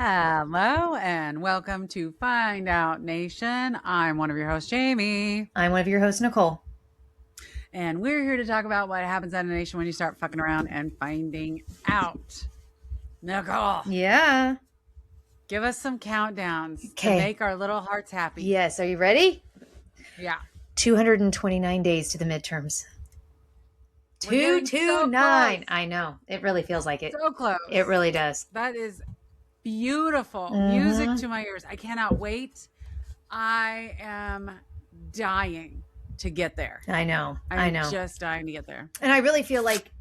Hello and welcome to Find Out Nation. I'm one of your hosts, Jamie. I'm one of your hosts, Nicole. And we're here to talk about what happens at a nation when you start fucking around and finding out. Nicole. Yeah. Give us some countdowns to Okay. make our little hearts happy. Yes. Are you ready? Yeah. 229 days to the midterms. We're getting so 229. close. I know. It really feels like it. So close. It really does. That is beautiful. Music to my ears. I cannot wait. I am dying to get there. I know. I'm just dying to get there. And I really feel like,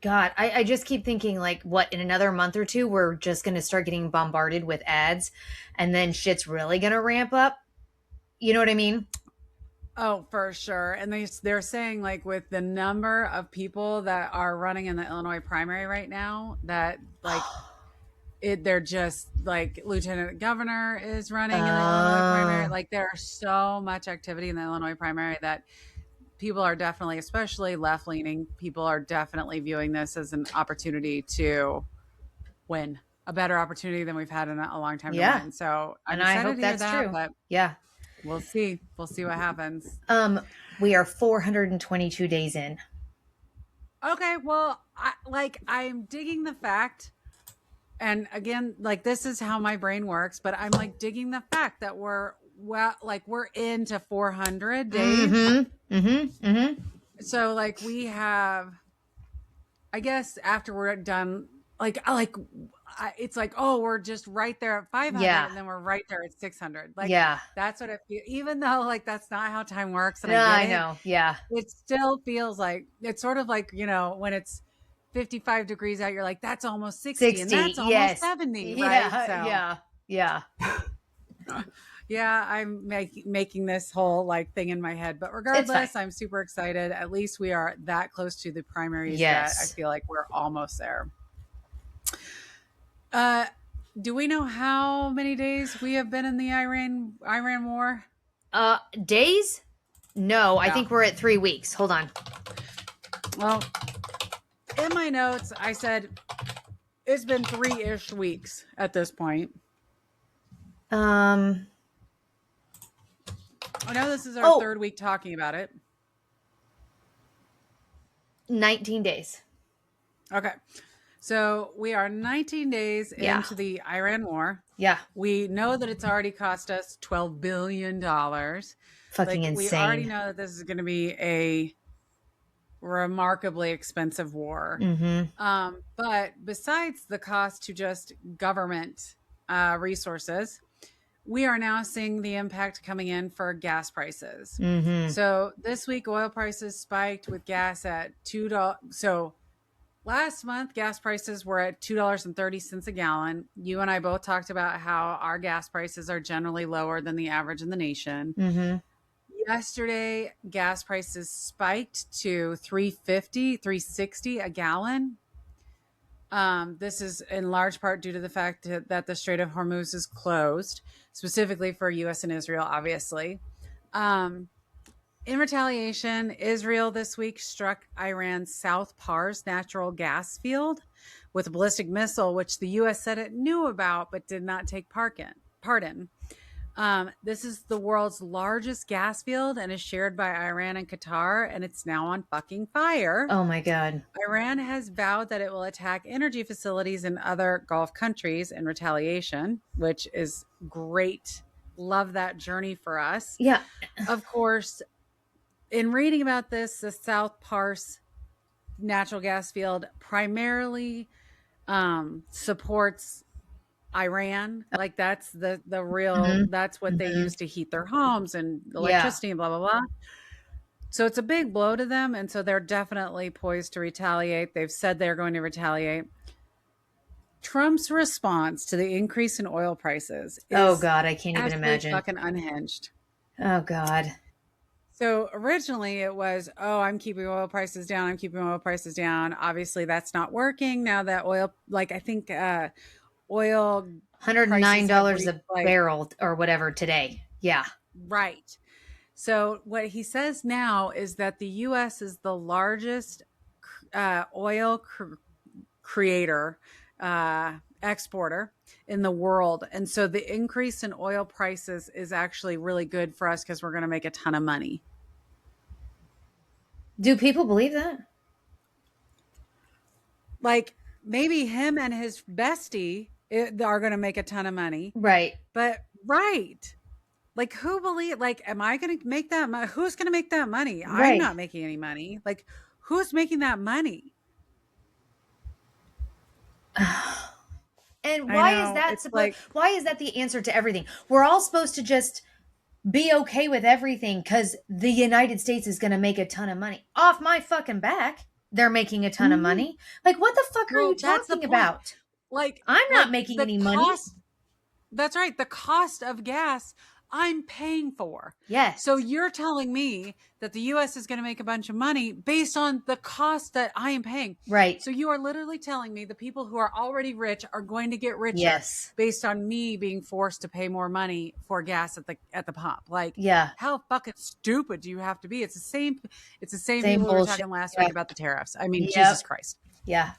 God, I just keep thinking like, what, in another month or two, we're just going to start getting bombarded with ads and then shit's really going to ramp up. You know what I mean? Oh, for sure. And they're saying like with the number of people that are running in the Illinois primary right now that like they're just like Lieutenant Governor is running in the Illinois primary. Like there's so much activity in the Illinois primary that people are definitely, especially left leaning, people are definitely viewing this as an opportunity to win, a better opportunity than we've had in a long time to win. So I'm excited I hope to hear that's that, true. but yeah. We'll see. We'll see what happens. We are 422 days in. Okay, well, I'm digging the fact, and again, like this is how my brain works, but I'm like digging the fact that we're into 400 days. So like we have, I guess after we're done, it's like, oh, we're just right there at 500 and then we're right there at 600. Like, that's what I feel, even though like, that's not how time works. And I know. Yeah. It still feels like, it's sort of like, you know, when it's 55 degrees out, you're like, that's almost 60 and that's almost 70. Right. So, yeah. Yeah. I'm making this whole like thing in my head, but regardless, I'm super excited. At least we are that close to the primaries that I feel like we're almost there. Do we know how many days we have been in the Iran war? Days? No, I think we're at 3 weeks. Hold on. Well, in my notes, I said it's been 3-ish weeks at this point. I know this is our third week talking about it. 19 days. Okay. So we are 19 days into the Iran war. Yeah. We know that it's already cost us $12 billion. Fucking insane. We already know that this is going to be a remarkably expensive war. But besides the cost to just government resources, we are now seeing the impact coming in for gas prices. So this week, oil prices spiked with gas at $2. So last month, gas prices were at $2.30 a gallon. You and I both talked about how our gas prices are generally lower than the average in the nation. Yesterday, gas prices spiked to $3.50, $3.60 a gallon. This is in large part due to the fact that the Strait of Hormuz is closed, specifically for U.S. and Israel, obviously. In retaliation, Israel this week struck Iran's South Pars natural gas field with a ballistic missile, which the U.S. said it knew about but did not take part in. This is the world's largest gas field and is shared by Iran and Qatar, and it's now on fucking fire. Oh my God. Iran has vowed that it will attack energy facilities in other Gulf countries in retaliation, which is great. Love that journey for us. Yeah. Of course, in reading about this, the South Pars natural gas field primarily supports Iran. Like that's the real, that's what they use to heat their homes and electricity and blah, blah, blah. So it's a big blow to them. And so they're definitely poised to retaliate. They've said they're going to retaliate. Trump's response to the increase in oil prices is oh God, I can't even imagine. Fucking unhinged. Oh God. So originally it was, oh, I'm keeping oil prices down. I'm keeping oil prices down. Obviously that's not working now that oil, like I think oil $109 a barrel or whatever today. Yeah. Right. So what he says now is that the U.S. is the largest oil creator exporter in the world. And so the increase in oil prices is actually really good for us because we're going to make a ton of money. Do people believe that? Like maybe him and his bestie are going to make a ton of money. Right. But right. Like who believe like am I going to make that who's going to make that money? I'm Right. not making any money. Like who's making that money? And why is that why is that the answer to everything? We're all supposed to just be okay with everything because the United States is going to make a ton of money. Off my fucking back, they're making a ton of money. Like, what the fuck are you talking about? Like, I'm not making any money. That's right. The cost of gas I'm paying for. Yes. So you're telling me that the U.S. is going to make a bunch of money based on the cost that I am paying. Right. So you are literally telling me the people who are already rich are going to get richer. Yes. Based on me being forced to pay more money for gas at the pump. Like, yeah. How fucking stupid do you have to be? It's the same same people we were bullshit. talking last week about the tariffs. I mean, Jesus Christ. Yeah.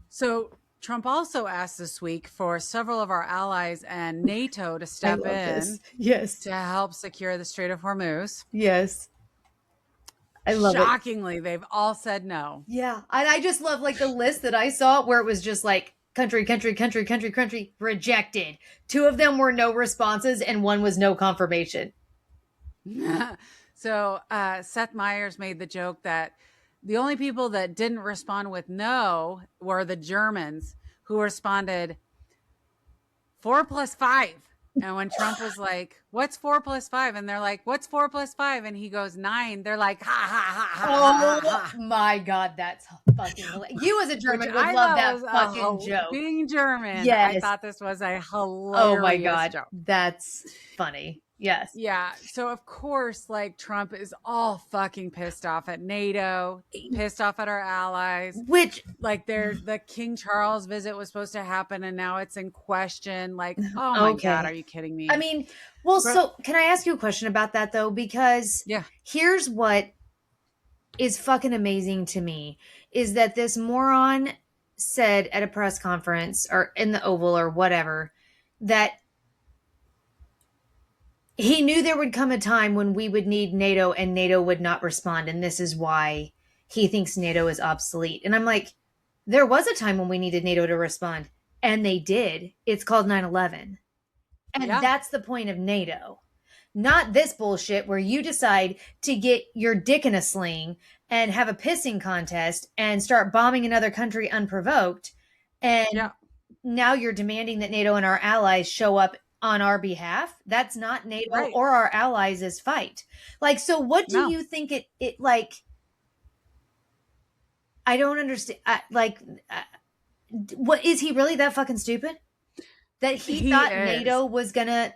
So Trump also asked this week for several of our allies and NATO to step in to help secure the Strait of Hormuz. Yes. I love Shockingly, they've all said no. Yeah. I just love like the list that I saw where it was just like country, rejected. 2 of them were no responses and 1 was no confirmation. So Seth Meyers made the joke that the only people that didn't respond with no were the Germans, who responded 4 + 5. And when Trump was like, what's 4 + 5? And they're like, what's 4 + 5? And he goes 9. They're like, ha, ha, ha, ha, ha, ha. My God, that's fucking hilarious. You as a German would love that fucking joke. Being German, I thought this was a hilarious Oh my God, joke. That's funny. Yes. Yeah. So of course, like Trump is all fucking pissed off at NATO, pissed off at our allies. Which, like, the King Charles visit was supposed to happen, and now it's in question. Like, oh my God, are you kidding me? I mean, well, so can I ask you a question about that though? Because here's what is fucking amazing to me is that this moron said at a press conference or in the Oval or whatever that he knew there would come a time when we would need NATO and NATO would not respond. And this is why he thinks NATO is obsolete. And I'm like, there was a time when we needed NATO to respond. And they did. It's called 9/11. And that's the point of NATO. Not this bullshit where you decide to get your dick in a sling and have a pissing contest and start bombing another country unprovoked. And now you're demanding that NATO and our allies show up on our behalf. That's not NATO or our allies' fight. Like, so what do you think it like? I don't understand. What is he really that fucking stupid? That he thought NATO was gonna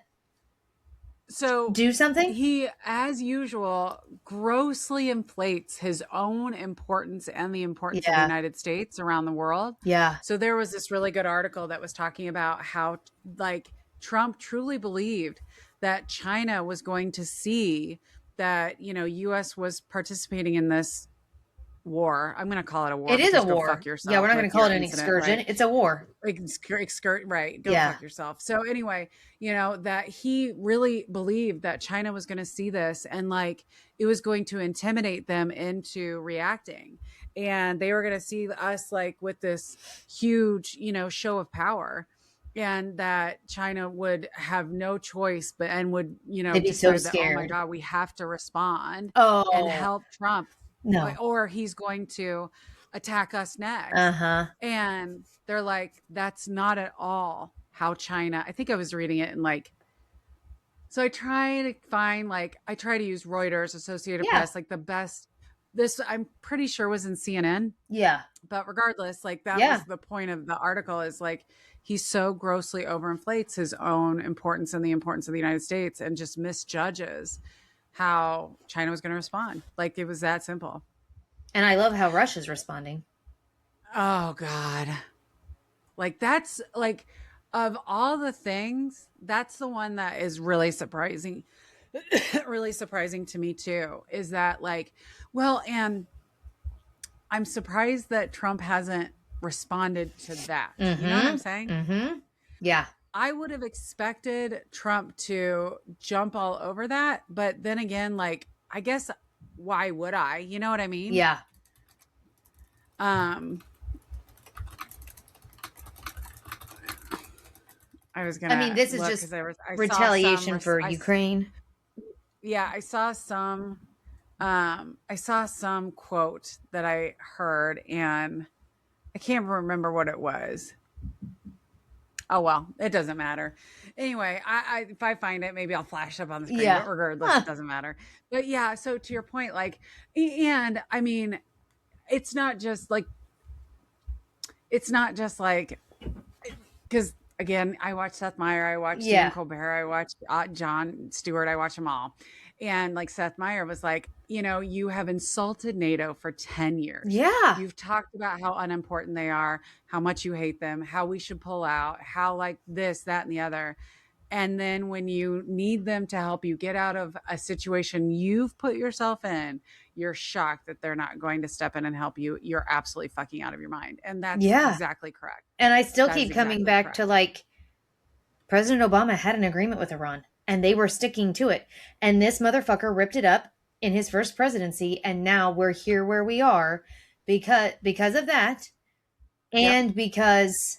do something? He, as usual, grossly inflates his own importance and the importance of the United States around the world. Yeah. So there was this really good article that was talking about how, like, Trump truly believed that China was going to see that, U.S. was participating in this war. I'm going to call it a war. It is a war. Fuck yourself. Yeah, we're not going to call it an excursion. Right? It's a war. Right. Go fuck yourself. So anyway, that he really believed that China was going to see this and like it was going to intimidate them into reacting. And they were going to see us like with this huge, show of power. And that China would have no choice, and would, they'd be so scared. Oh my God, we have to respond and help Trump. No. Or he's going to attack us next. And they're like, that's not at all how China, I think I was reading it and so I try to find I try to use Reuters, Associated Press, like the best. This I'm pretty sure was in CNN. Yeah. But regardless, that was the point of the article is he so grossly overinflates his own importance and the importance of the United States and just misjudges how China was going to respond. Like it was that simple. And I love how Russia's responding. Oh God. That's of all the things, that's the one that is really surprising. Really surprising to me too, is that and I'm surprised that Trump hasn't responded to that. You know what I'm saying? Mm-hmm. Yeah. I would have expected Trump to jump all over that. But then again, like, I guess, why would I? You know what I mean? Yeah. I was gonna. I mean, this is look, just I retaliation saw for Ukraine. Yeah, I saw some. I saw some quote that I heard, and I can't remember what it was. Oh well, it doesn't matter. Anyway, I if I find it, maybe I'll flash up on the screen. Yeah. But regardless, it doesn't matter. But yeah, so to your point, like, and I mean, it's not just like because again, I watched Seth Meyer, I watched Stephen Colbert, I watched Jon Stewart, I watched them all, and like Seth Meyer was like, you have insulted NATO for 10 years. Yeah. You've talked about how unimportant they are, how much you hate them, how we should pull out, how like this, that, and the other. And then when you need them to help you get out of a situation you've put yourself in, you're shocked that they're not going to step in and help you. You're absolutely fucking out of your mind. And that's exactly correct. And I still keep coming back to like, President Obama had an agreement with Iran and they were sticking to it. And this motherfucker ripped it up in his first presidency. And now we're here where we are because of that. And because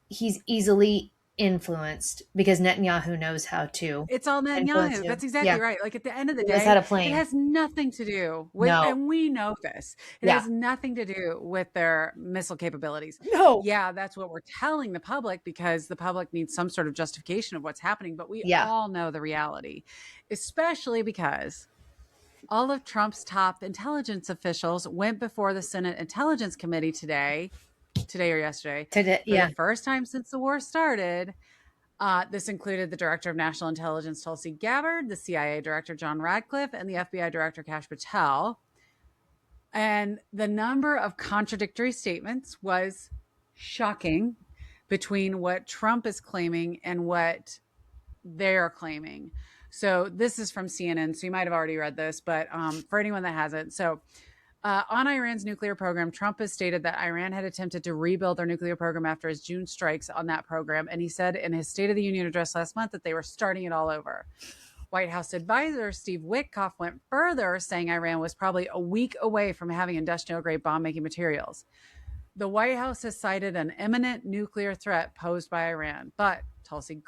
he's easily influenced, because Netanyahu knows how to. It's all Netanyahu. That's exactly right. Like at the end of the day, it has nothing to do with, and we know this, it has nothing to do with their missile capabilities. No. Yeah, that's what we're telling the public because the public needs some sort of justification of what's happening. But we all know the reality, especially because all of Trump's top intelligence officials went before the Senate Intelligence Committee today or yesterday, for the first time since the war started. This included the Director of National Intelligence, Tulsi Gabbard, the CIA Director, John Radcliffe, and the FBI Director, Kash Patel. And the number of contradictory statements was shocking between what Trump is claiming and what they're claiming. So this is from CNN, so you might have already read this, but for anyone that hasn't. So on Iran's nuclear program, Trump has stated that Iran had attempted to rebuild their nuclear program after his June strikes on that program. And he said in his State of the Union address last month that they were starting it all over. White House advisor Steve Witkoff went further, saying Iran was probably a week away from having industrial-grade bomb-making materials. The White House has cited an imminent nuclear threat posed by Iran. But Tulsi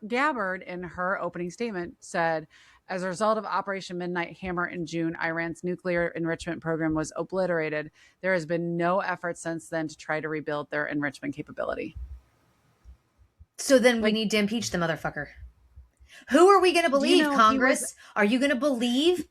Gabbard, in her opening statement, said, as a result of Operation Midnight Hammer in June, Iran's nuclear enrichment program was obliterated. There has been no effort since then to try to rebuild their enrichment capability. So then we need to impeach the motherfucker. Who are we going to believe, Congress? Are you going to believe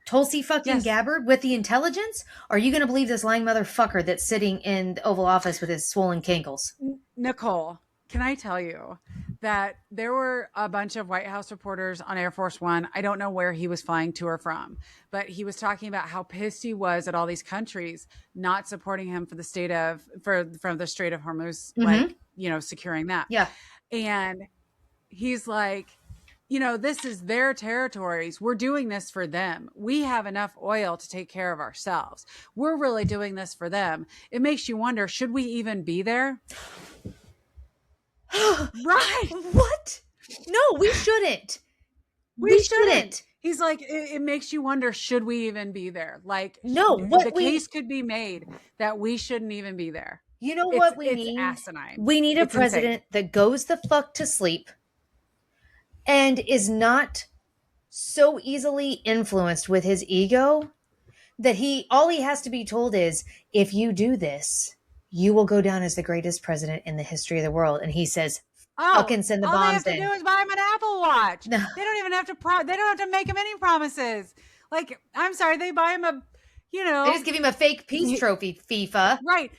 Tulsi fucking Gabbard with the intelligence? Or are you going to believe this lying motherfucker that's sitting in the Oval Office with his swollen cankles? Nicole, can I tell you that there were a bunch of White House reporters on Air Force One. I don't know where he was flying to or from, but he was talking about how pissed he was at all these countries not supporting him for the Strait of Hormuz, like, securing that. Yeah. And he's like, this is their territories. We're doing this for them. We have enough oil to take care of ourselves. We're really doing this for them. It makes you wonder, should we even be there? Right. What? No, we shouldn't. We shouldn't. He's like, it makes you wonder, should we even be there? Like, no, case could be made that we shouldn't even be there. You know what we need? It's asinine. We need a president that goes the fuck to sleep and is not so easily influenced with his ego that all he has to be told is, if you do this, you will go down as the greatest president in the history of the world. And he says, fucking send the bombs in. All they have to do is buy him an Apple Watch. No. They don't even have to they don't have to make him any promises. Like, I'm sorry, they buy him they just give him a fake peace trophy, FIFA. Right.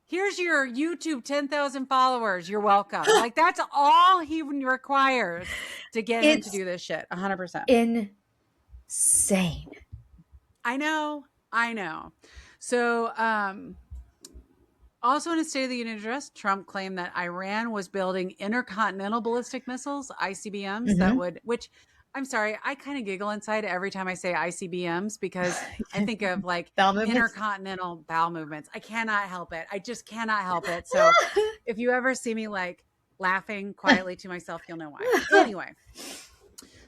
Here's your YouTube 10,000 followers. You're welcome. Like, that's all he requires to get him to do this shit. 100%. Insane. I know. So, also in his State of the Union address, Trump claimed that Iran was building intercontinental ballistic missiles, ICBMs, which I'm sorry. I kind of giggle inside every time I say ICBMs because I think of like Bowel movements? intercontinental bowel movements. I cannot help it. I just cannot help it. So if you ever see me like laughing quietly to myself, you'll know why. Anyway,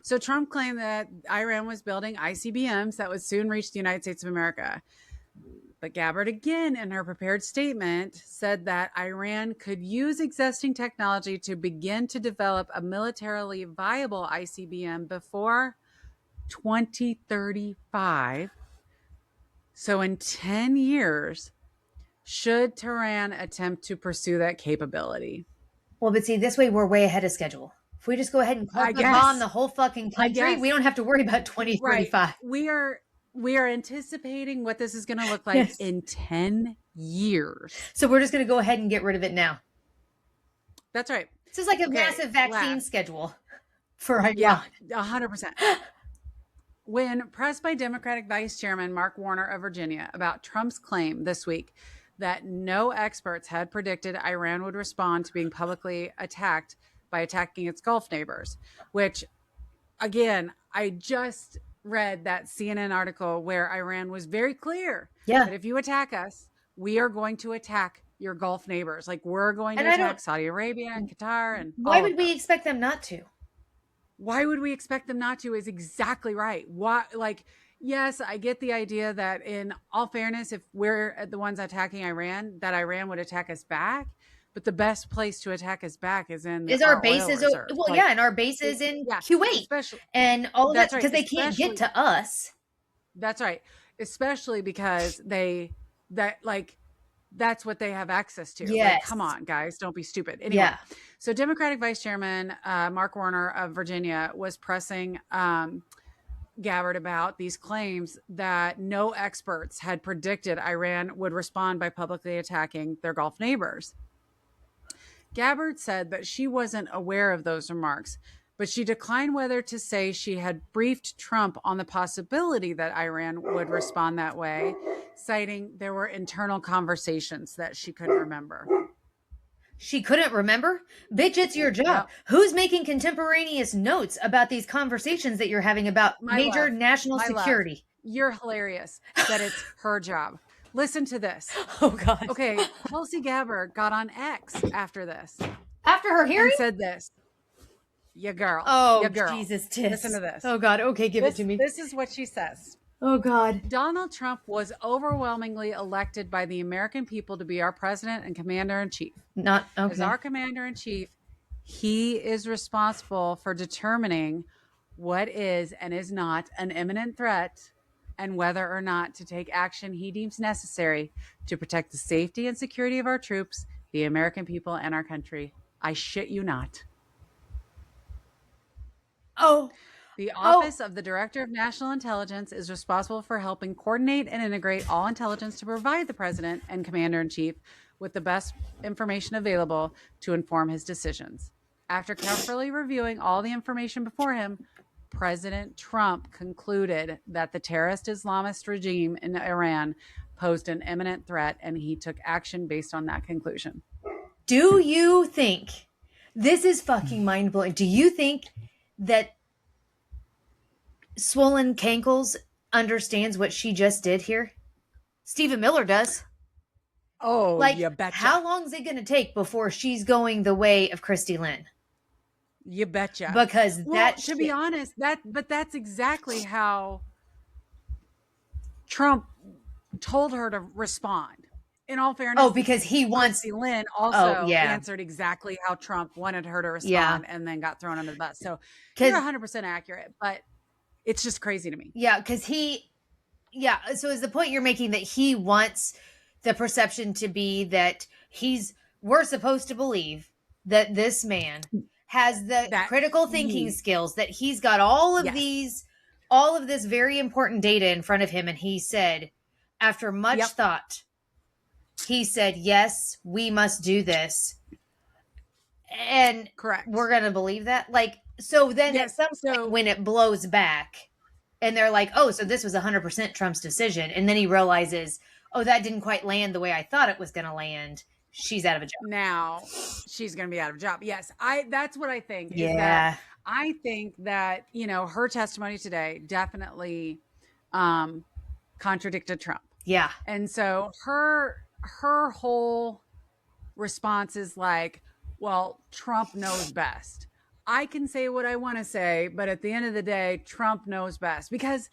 so Trump claimed that Iran was building ICBMs that would soon reach the United States of America. But Gabbard, again, in her prepared statement, said that Iran could use existing technology to begin to develop a militarily viable ICBM before 2035. So in 10 years, should Tehran attempt to pursue that capability. Well, but see, this way we're way ahead of schedule. If we just go ahead and bomb the whole fucking country, we don't have to worry about 2035. Right. We are anticipating what this is going to look like in 10 years. So we're just going to go ahead and get rid of it now. That's right. This is like a massive vaccine schedule for Iran. Yeah, 100%. When pressed by Democratic Vice Chairman Mark Warner of Virginia about Trump's claim this week that no experts had predicted Iran would respond to being publicly attacked by attacking its Gulf neighbors, which, again, I just read that CNN article where Iran was very clear that if you attack us, we are going to attack your Gulf neighbors. Like, we're going to attack Saudi Arabia and Qatar. And why would we expect them not to? Why would we expect them not to is exactly right. Why, like, yes, I get the idea that in all fairness, if we're the ones attacking Iran, that Iran would attack us back. But the best place to attack us back is in our bases. Well, and our bases in Kuwait and all of that, because they can't get to us. That's right. Especially because that's what they have access to. Yes. Like, come on, guys, don't be stupid. Anyway, so Democratic Vice Chairman Mark Warner of Virginia was pressing Gabbard about these claims that no experts had predicted Iran would respond by publicly attacking their Gulf neighbors. Gabbard said that she wasn't aware of those remarks, but she declined whether to say she had briefed Trump on the possibility that Iran would respond that way, citing there were internal conversations that she couldn't remember. She couldn't remember? Bitch, it's your job. Yep. Who's making contemporaneous notes about these conversations that you're having about major national security? You're hilarious that it's her job. Listen to this. Oh, God. Okay, Tulsi Gabbard got on X after this. After her hearing? And said this. Yeah, girl. Oh, ya girl. Jesus, tits. Listen to this. Oh, God. Okay, give it to me. This is what she says. Oh, God. Donald Trump was overwhelmingly elected by the American people to be our president and commander-in-chief. Not okay. As our commander-in-chief, he is responsible for determining what is and is not an imminent threat and whether or not to take action he deems necessary to protect the safety and security of our troops, the American people, and our country. I shit you not. The Office of the Director of National Intelligence is responsible for helping coordinate and integrate all intelligence to provide the President and Commander-in-Chief with the best information available to inform his decisions. After carefully reviewing all the information before him, President Trump concluded that the terrorist Islamist regime in Iran posed an imminent threat, and he took action based on that conclusion. Do you think, this is fucking mind-blowing, do you think that Swollen Cankles understands what she just did here? Stephen Miller does. Oh, like, you betcha. How long is it going to take before she's going the way of Christy Lynn? You betcha. Because to be honest, that's exactly how Trump told her to respond. In all fairness, because he wants Christy Lynn also answered exactly how Trump wanted her to respond, and then got thrown under the bus. So you're 100% accurate, but it's just crazy to me. Yeah, because so is the point you're making that he wants the perception to be that we're supposed to believe that this man has the critical thinking skills, that he's got all of this very important data in front of him. And he said, after much thought, he said, yes, we must do this. And correct. We're going to believe that. Like, so then at some point when it blows back and they're like, oh, so this was 100% Trump's decision. And then he realizes, oh, that didn't quite land the way I thought it was going to land. She's out of a job. Now she's going to be out of a job. Yes. That's what I think. Yeah. I think that, her testimony today definitely contradicted Trump. Yeah. And so her whole response is like, well, Trump knows best. I can say what I want to say, but at the end of the day, Trump knows best. Because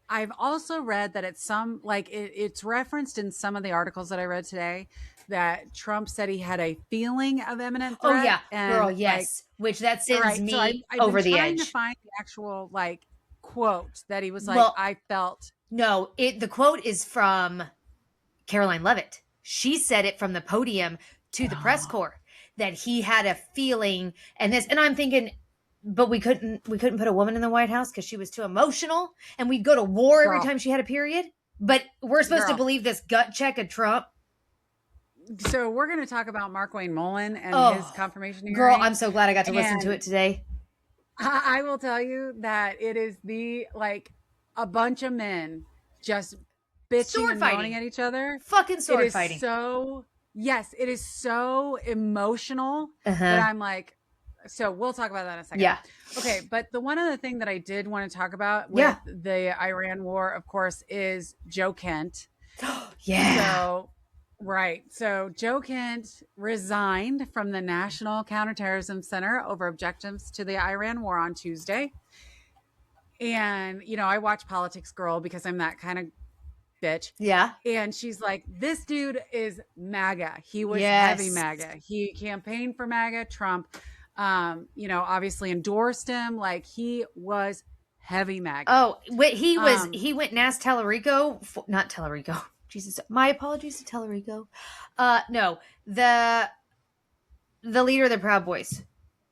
I've also read that it's referenced in some of the articles that I read today that Trump said he had a feeling of imminent Oh threat. yeah, girl, And yes. Which that sends right. me So I've been over the trying to edge. find the actual quote that he was like, Well, I felt. no, the quote is from Caroline Leavitt. She said it from the podium to the press corps that he had a feeling, and I'm thinking, but we couldn't put a woman in the White House because she was too emotional, and we'd go to war every time she had a period. But we're supposed to believe this gut check of Trump. So we're going to talk about Markwayne Mullin and his confirmation hearing. Girl, I'm so glad I got to listen to it today. I will tell you that it is a bunch of men just bitching and moaning at each other. Fucking sword fighting. It is so emotional that I'm like, so we'll talk about that in a second. Yeah. Okay. But the one other thing that I did want to talk about with the Iran war, of course, is Joe Kent. Yeah. So Joe Kent resigned from the National Counterterrorism Center over objections to the Iran war on Tuesday. And, I watch Politics Girl because I'm that kind of bitch. Yeah. And she's like, this dude is MAGA. He was heavy MAGA. He campaigned for MAGA. Trump, obviously endorsed him. Like, he was heavy MAGA. Oh, he went Nas Tellerico, not Tellerico. Jesus, my apologies to Tellerico. No, the leader of the Proud Boys.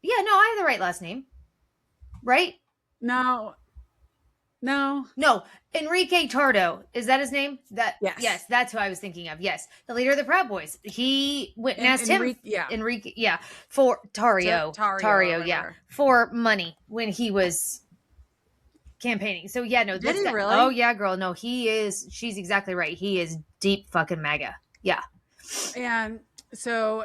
Yeah, no, I have the right last name, right? No. Enrique Tardo, is that his name? Yes, that's who I was thinking of. Yes, the leader of the Proud Boys. He went and asked him, Enrique, for Tario, yeah, for money when he was campaigning. So yeah, no, did he really? Oh yeah, girl, no, he is. She's exactly right. He is deep fucking MAGA. Yeah, and so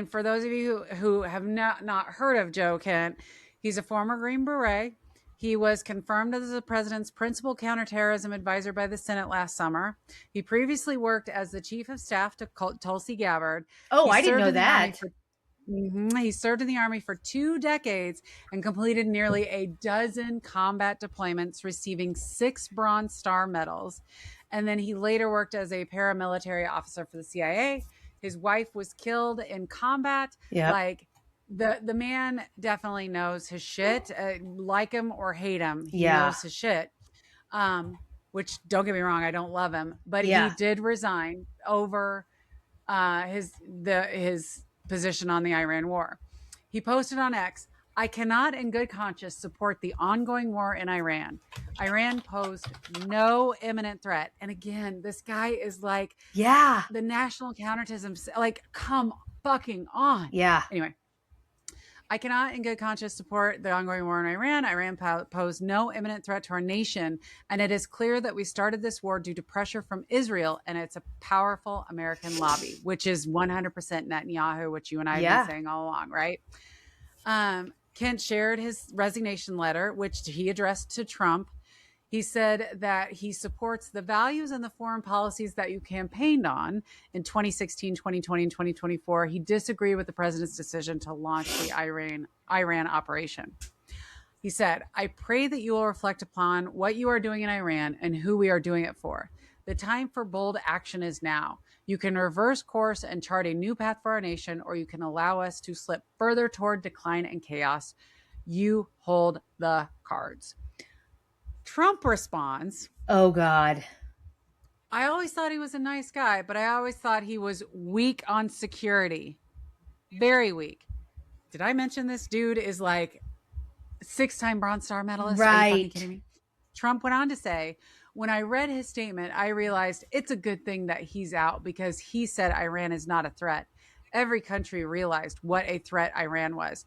for those of you who have not heard of Joe Kent, he's a former Green Beret. He was confirmed as the president's principal counterterrorism advisor by the Senate last summer. He previously worked as the chief of staff to Tulsi Gabbard. Oh, I didn't know that. He served in the Army for 2 decades and completed nearly a dozen combat deployments, receiving 6 Bronze Star medals. And then he later worked as a paramilitary officer for the CIA. His wife was killed in combat. Yeah. The man definitely knows his shit. Like him or hate him, he knows his shit. Which, don't get me wrong, I don't love him, but he did resign over his position on the Iran war. He posted on X, I cannot in good conscience support the ongoing war in Iran. Iran posed no imminent threat. And again, this guy is like, the national counterterrorism, like, come fucking on. Yeah. Anyway. I cannot in good conscience support the ongoing war in Iran. Iran posed no imminent threat to our nation. And it is clear that we started this war due to pressure from Israel and it's a powerful American lobby, which is 100% Netanyahu, which you and I have been saying all along, right? Kent shared his resignation letter, which he addressed to Trump. He said that he supports the values and the foreign policies that you campaigned on in 2016, 2020, and 2024. He disagreed with the president's decision to launch the Iran operation. He said, I pray that you will reflect upon what you are doing in Iran and who we are doing it for. The time for bold action is now. You can reverse course and chart a new path for our nation, or you can allow us to slip further toward decline and chaos. You hold the cards. Trump responds, oh God, I always thought he was a nice guy, but I always thought he was weak on security. Very weak. Did I mention this dude is like 6-time Bronze Star medalist? Right. Are you fucking kidding me? Trump went on to say, when I read his statement, I realized it's a good thing that he's out because he said Iran is not a threat. Every country realized what a threat Iran was.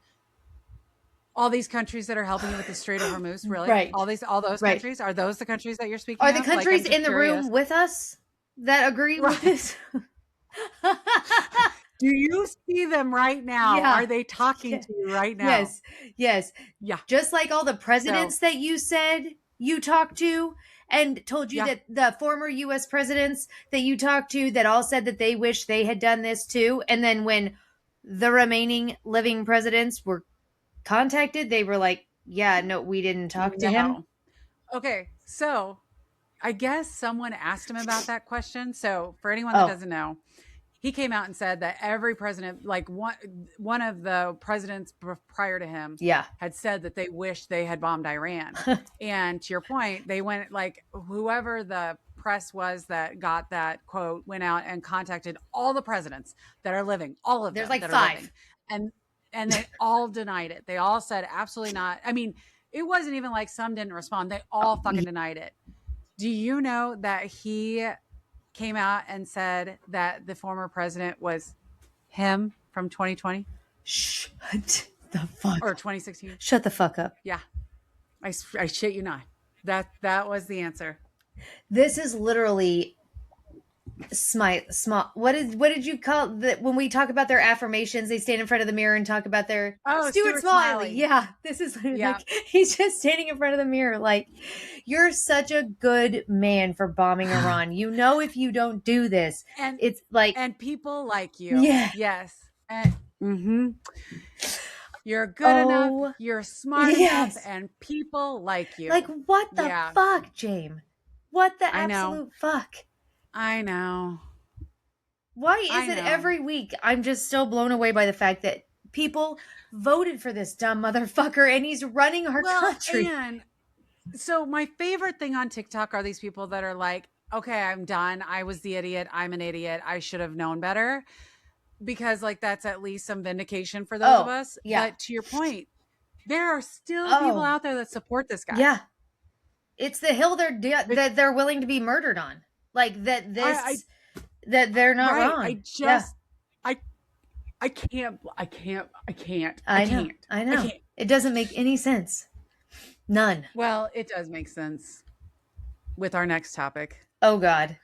All these countries that are helping you with the Strait of Hormuz, really? Right. All those countries? Are those the countries that you're speaking of? Are the countries in the room with us that agree with this? Do you see them right now? Yeah. Are they talking to you right now? Yes. Yes. Yeah. Just like all the presidents that you said you talked to and told you that the former US presidents that you talked to that all said that they wish they had done this too. And then when the remaining living presidents were contacted, they were like, yeah, no, we didn't talk to him. Okay. So I guess someone asked him about that question. So for anyone that doesn't know, he came out and said that every president, like one of the presidents prior to him, had said that they wished they had bombed Iran. And to your point, they went like whoever the press was that got that quote went out and contacted all the presidents that are living, all of them. There's like that 5. are living. And they all denied it. They all said absolutely not. I mean, it wasn't even like some didn't respond. They all fucking denied it. Do you know that he came out and said that the former president was him from 2020? Shut the fuck or 2016. Shut the fuck up. Yeah. I shit you not. That was the answer. This is literally small. What did you call that when we talk about their affirmations? They stand in front of the mirror and talk about their Stuart Smiley. Yeah, this is like he's just standing in front of the mirror. Like, you're such a good man for bombing Iran. You know, if you don't do this, and it's like people like you. Yeah. Yes. And, you're good enough. You're smart enough, and people like you. Like, what the fuck, James? What the absolute fuck? I know. Why is it every week I'm just still blown away by the fact that people voted for this dumb motherfucker and he's running our country? And so my favorite thing on TikTok are these people that are like, okay, I'm done. I was the idiot. I'm an idiot. I should have known better. Because like that's at least some vindication for those of us. Yeah. But to your point, there are still people out there that support this guy. Yeah. It's the hill that they're willing to be murdered on. Like that that they're not wrong. I can't. I know. It doesn't make any sense. None. Well, it does make sense with our next topic. Oh God.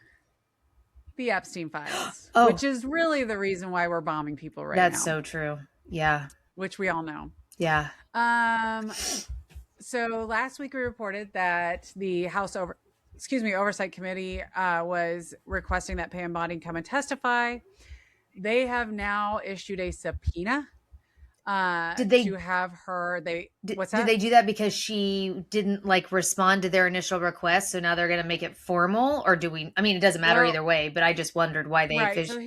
The Epstein files, which is really the reason why we're bombing people right now. That's so true. Yeah. Which we all know. Yeah. So last week we reported that the House Oversight Committee was requesting that Pam Bondi come and testify. They have now issued a subpoena to have her. What's that? Did they do that because she didn't like respond to their initial request? So now they're going to make it formal, or do we? I mean, it doesn't matter either way. But I just wondered why they. So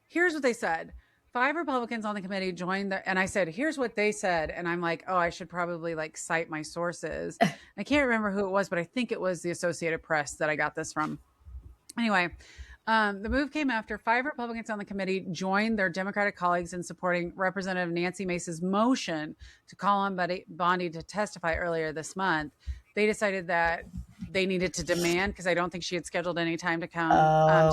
here's what they said. 5 Republicans on the committee joined and I said, here's what they said. And I'm like, oh, I should probably like cite my sources. I can't remember who it was, but I think it was the Associated Press that I got this from. Anyway, the move came after 5 Republicans on the committee joined their Democratic colleagues in supporting Representative Nancy Mace's motion to call on Bondi to testify earlier this month. They decided that they needed to demand, because I don't think she had scheduled any time to come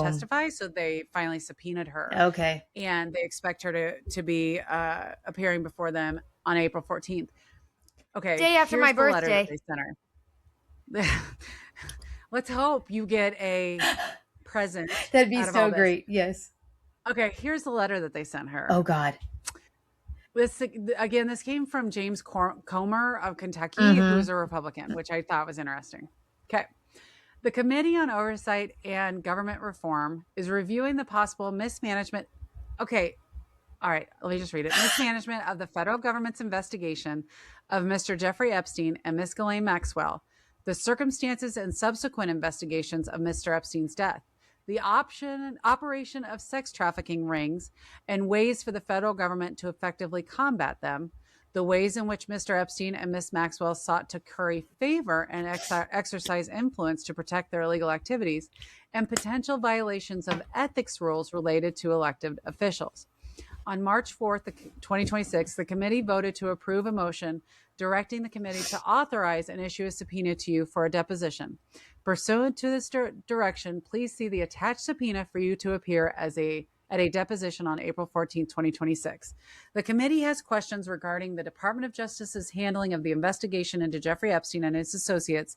testify. So they finally subpoenaed her. Okay. And they expect her to be appearing before them on April 14th. Okay. Day after my birthday. They sent her. Let's hope you get a present. That'd be so great. Yes. Okay. Here's the letter that they sent her. Oh God. This came from James Comer of Kentucky, who's a Republican, which I thought was interesting. Okay. The Committee on Oversight and Government Reform is reviewing the possible mismanagement. Okay. All right. Let me just read it. Mismanagement of the federal government's investigation of Mr. Jeffrey Epstein and Ms. Ghislaine Maxwell, the circumstances and subsequent investigations of Mr. Epstein's death, the operation of sex trafficking rings and ways for the federal government to effectively combat them, the ways in which Mr. Epstein and Ms. Maxwell sought to curry favor and exercise influence to protect their illegal activities, and potential violations of ethics rules related to elected officials. On March 4th, 2026, the committee voted to approve a motion directing the committee to authorize and issue a subpoena to you for a deposition. Pursuant to this direction, please see the attached subpoena for you to appear at a deposition on April 14, 2026. The committee has questions regarding the Department of Justice's handling of the investigation into Jeffrey Epstein and his associates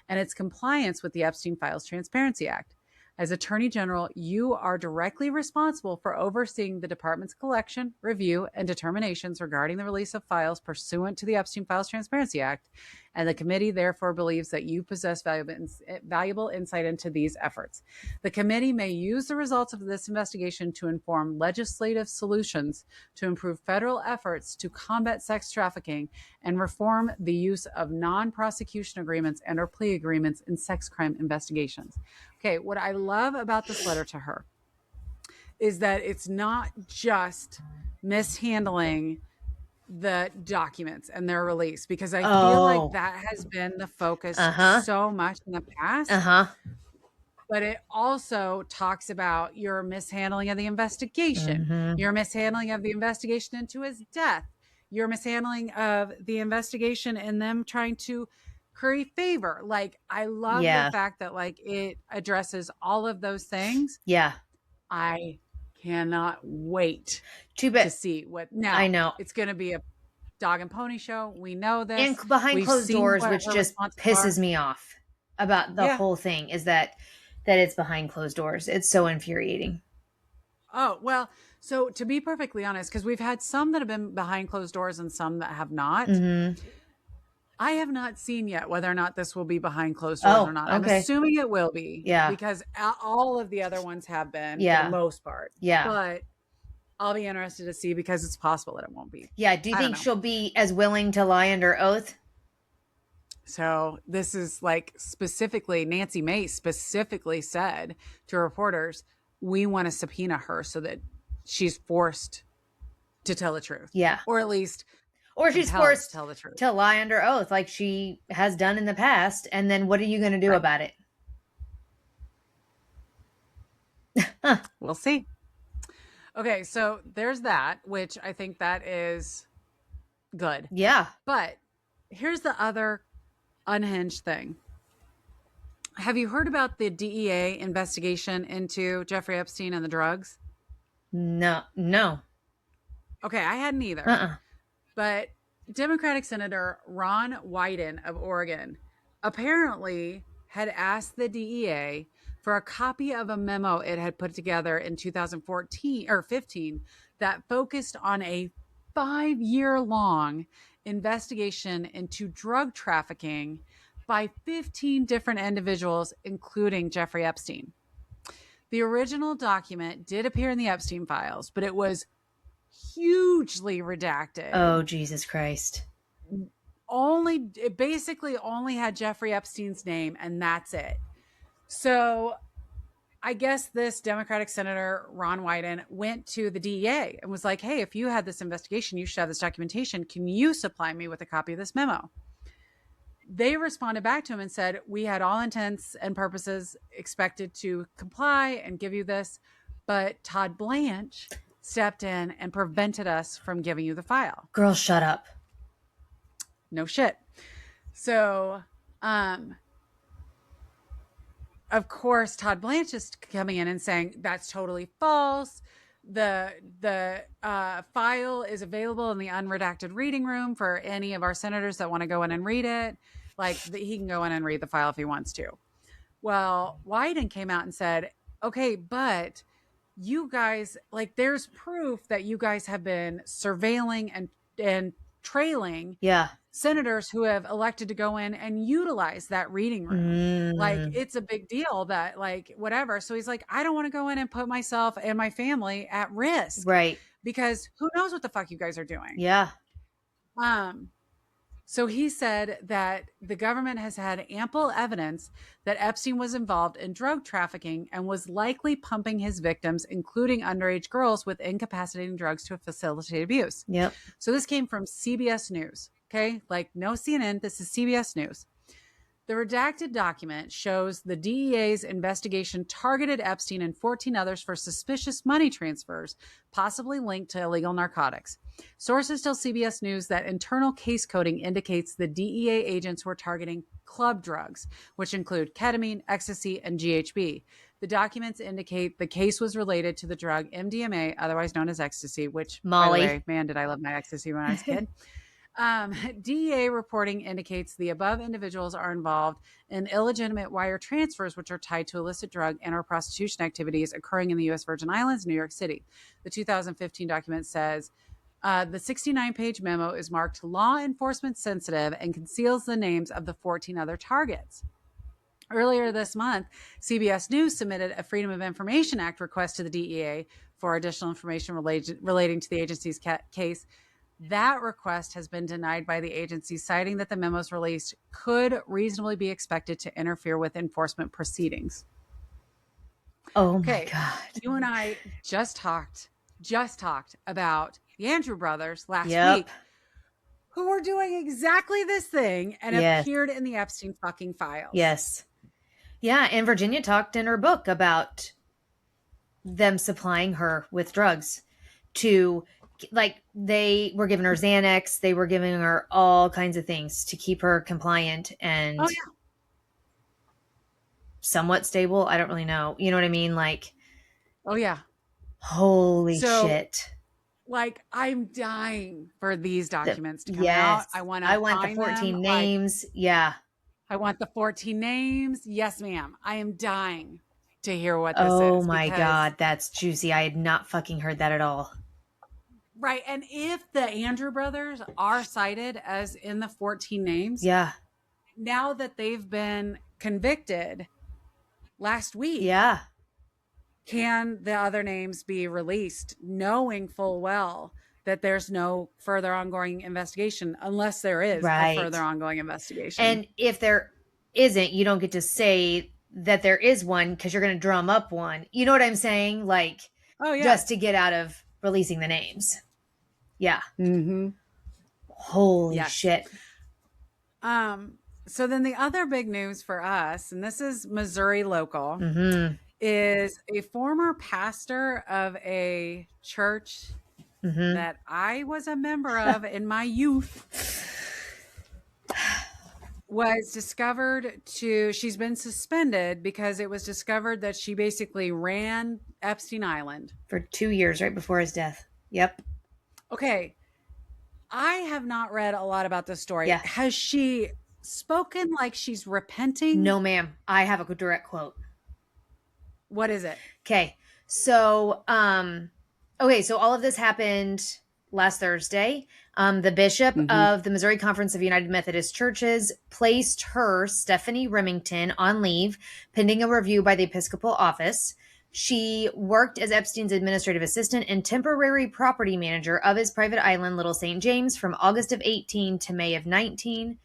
and its compliance with the Epstein Files Transparency Act. As Attorney General, you are directly responsible for overseeing the department's collection, review, and determinations regarding the release of files pursuant to the Epstein Files Transparency Act, and the committee therefore believes that you possess valuable insight into these efforts. The committee may use the results of this investigation to inform legislative solutions to improve federal efforts to combat sex trafficking and reform the use of non-prosecution agreements and or plea agreements in sex crime investigations. Okay, what I love about this letter to her is that it's not just mishandling the documents and their release, because I feel like that has been the focus so much in the past. But it also talks about your mishandling of the investigation, your mishandling of the investigation into his death, your mishandling of the investigation and them trying to curry favor. Like, I love the fact that like it addresses all of those things. Yeah. I cannot wait to see what now. I know it's going to be a dog and pony show. We know this. And behind closed doors, which just pisses me off about the whole thing, is that it's behind closed doors. It's so infuriating. Oh, well, so to be perfectly honest, because we've had some that have been behind closed doors and some that have not. I have not seen yet whether or not this will be behind closed doors or not. I'm assuming it will be. Yeah. Because all of the other ones have been for the most part. Yeah. But I'll be interested to see, because it's possible that it won't be. Yeah. Do you think she'll be as willing to lie under oath? So this is like specifically, Nancy Mace specifically said to reporters, we want to subpoena her so that she's forced to tell the truth. Yeah. Or at least... Or she's forced to tell the truth, to lie under oath like she has done in the past. And then what are you going to do about it? We'll see. Okay, so there's that, which I think that is good. Yeah. But here's the other unhinged thing. Have you heard about the DEA investigation into Jeffrey Epstein and the drugs? No. Okay, I hadn't either. But Democratic Senator Ron Wyden of Oregon apparently had asked the DEA for a copy of a memo it had put together in 2014 or 15 that focused on a 5-year-long investigation into drug trafficking by 15 different individuals, including Jeffrey Epstein. The original document did appear in the Epstein files, but it was hugely redacted. Oh, Jesus Christ. It basically only had Jeffrey Epstein's name, and that's it. So I guess this Democratic Senator, Ron Wyden, went to the DEA and was like, hey, if you had this investigation, you should have this documentation. Can you supply me with a copy of this memo? They responded back to him and said, we had all intents and purposes expected to comply and give you this, but Todd Blanche stepped in and prevented us from giving you the file. Girl, shut up. No shit. So, of course, Todd Blanche is coming in and saying that's totally false. The file is available in the unredacted reading room for any of our senators that want to go in and read it. Like, he can go in and read the file if he wants to. Well, Wyden came out and said, okay, but you guys, like, there's proof that you guys have been surveilling and trailing senators who have elected to go in and utilize that reading room. Like, it's a big deal that, like, whatever. So he's like, I don't want to go in and put myself and my family at risk. Right. Because who knows what the fuck you guys are doing. Yeah. So he said that the government has had ample evidence that Epstein was involved in drug trafficking and was likely pumping his victims, including underage girls, with incapacitating drugs to facilitate abuse. Yep. So this came from CBS News. Okay. Like, no CNN. This is CBS News. The redacted document shows the DEA's investigation targeted Epstein and 14 others for suspicious money transfers, possibly linked to illegal narcotics. Sources tell CBS News that internal case coding indicates the DEA agents were targeting club drugs, which include ketamine, ecstasy, and GHB. The documents indicate the case was related to the drug MDMA, otherwise known as ecstasy, which, Molly. by the way, man, did I love my ecstasy when I was a kid. DEA reporting indicates the above individuals are involved in illegitimate wire transfers, which are tied to illicit drug and or prostitution activities occurring in the U.S. Virgin Islands, New York City. The 2015 document says the 69-page memo is marked law enforcement sensitive and conceals the names of the 14 other targets. Earlier this month, CBS News submitted a Freedom of Information Act request to the DEA for additional information relating to the agency's case. That request has been denied by the agency, citing that the memos released could reasonably be expected to interfere with enforcement proceedings. Oh my God. You and I just talked about the Andrew brothers last week, who were doing exactly this thing and appeared in the Epstein fucking files. Yes. Yeah, and Virginia talked in her book about them supplying her with drugs to, like, they were giving her Xanax, they were giving her all kinds of things to keep her compliant and somewhat stable. I don't really know. You know what I mean? Like, holy shit. Like, I'm dying for these documents to come out. I want the 14 names. Yeah. I want the 14 names. Yes, ma'am. I am dying to hear what this is. Oh my God. That's juicy. I had not fucking heard that at all. Right. And if the Andrew brothers are cited as in the 14 names. Yeah. Now that they've been convicted last week. Yeah. Can the other names be released, knowing full well that there's no further ongoing investigation, unless there is a further ongoing investigation? And if there isn't, you don't get to say that there is one because you're going to drum up one. You know what I'm saying? Like, just to get out of releasing the names. Yeah. Mm-hmm. Holy shit. So then the other big news for us, and this is Missouri local, is a former pastor of a church that I was a member of in my youth was discovered she's been suspended because it was discovered that she basically ran Epstein Island for 2 years right before his death. Yep. Okay. I have not read a lot about this story. Yeah. Has she spoken like she's repenting? No, ma'am. I have a direct quote. What is it? Okay. So, so all of this happened last Thursday. The bishop of the Missouri Conference of United Methodist Churches placed her, Stephanie Remington, on leave pending a review by the Episcopal Office. She worked as Epstein's administrative assistant and temporary property manager of his private island, Little St. James, from August of 18 to May of 19.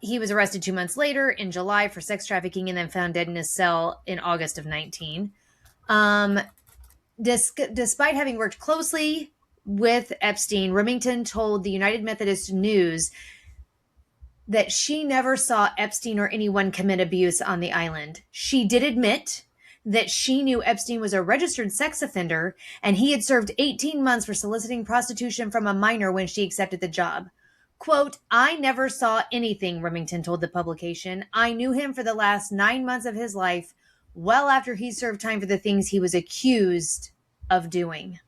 He was arrested 2 months later in July for sex trafficking and then found dead in his cell in August of 19. Despite having worked closely with Epstein, Remington told the United Methodist News that she never saw Epstein or anyone commit abuse on the island. She did admit that she knew Epstein was a registered sex offender and he had served 18 months for soliciting prostitution from a minor when she accepted the job. Quote, "I never saw anything," Remington told the publication. "I knew him for the last 9 months of his life, well after he served time for the things he was accused of doing."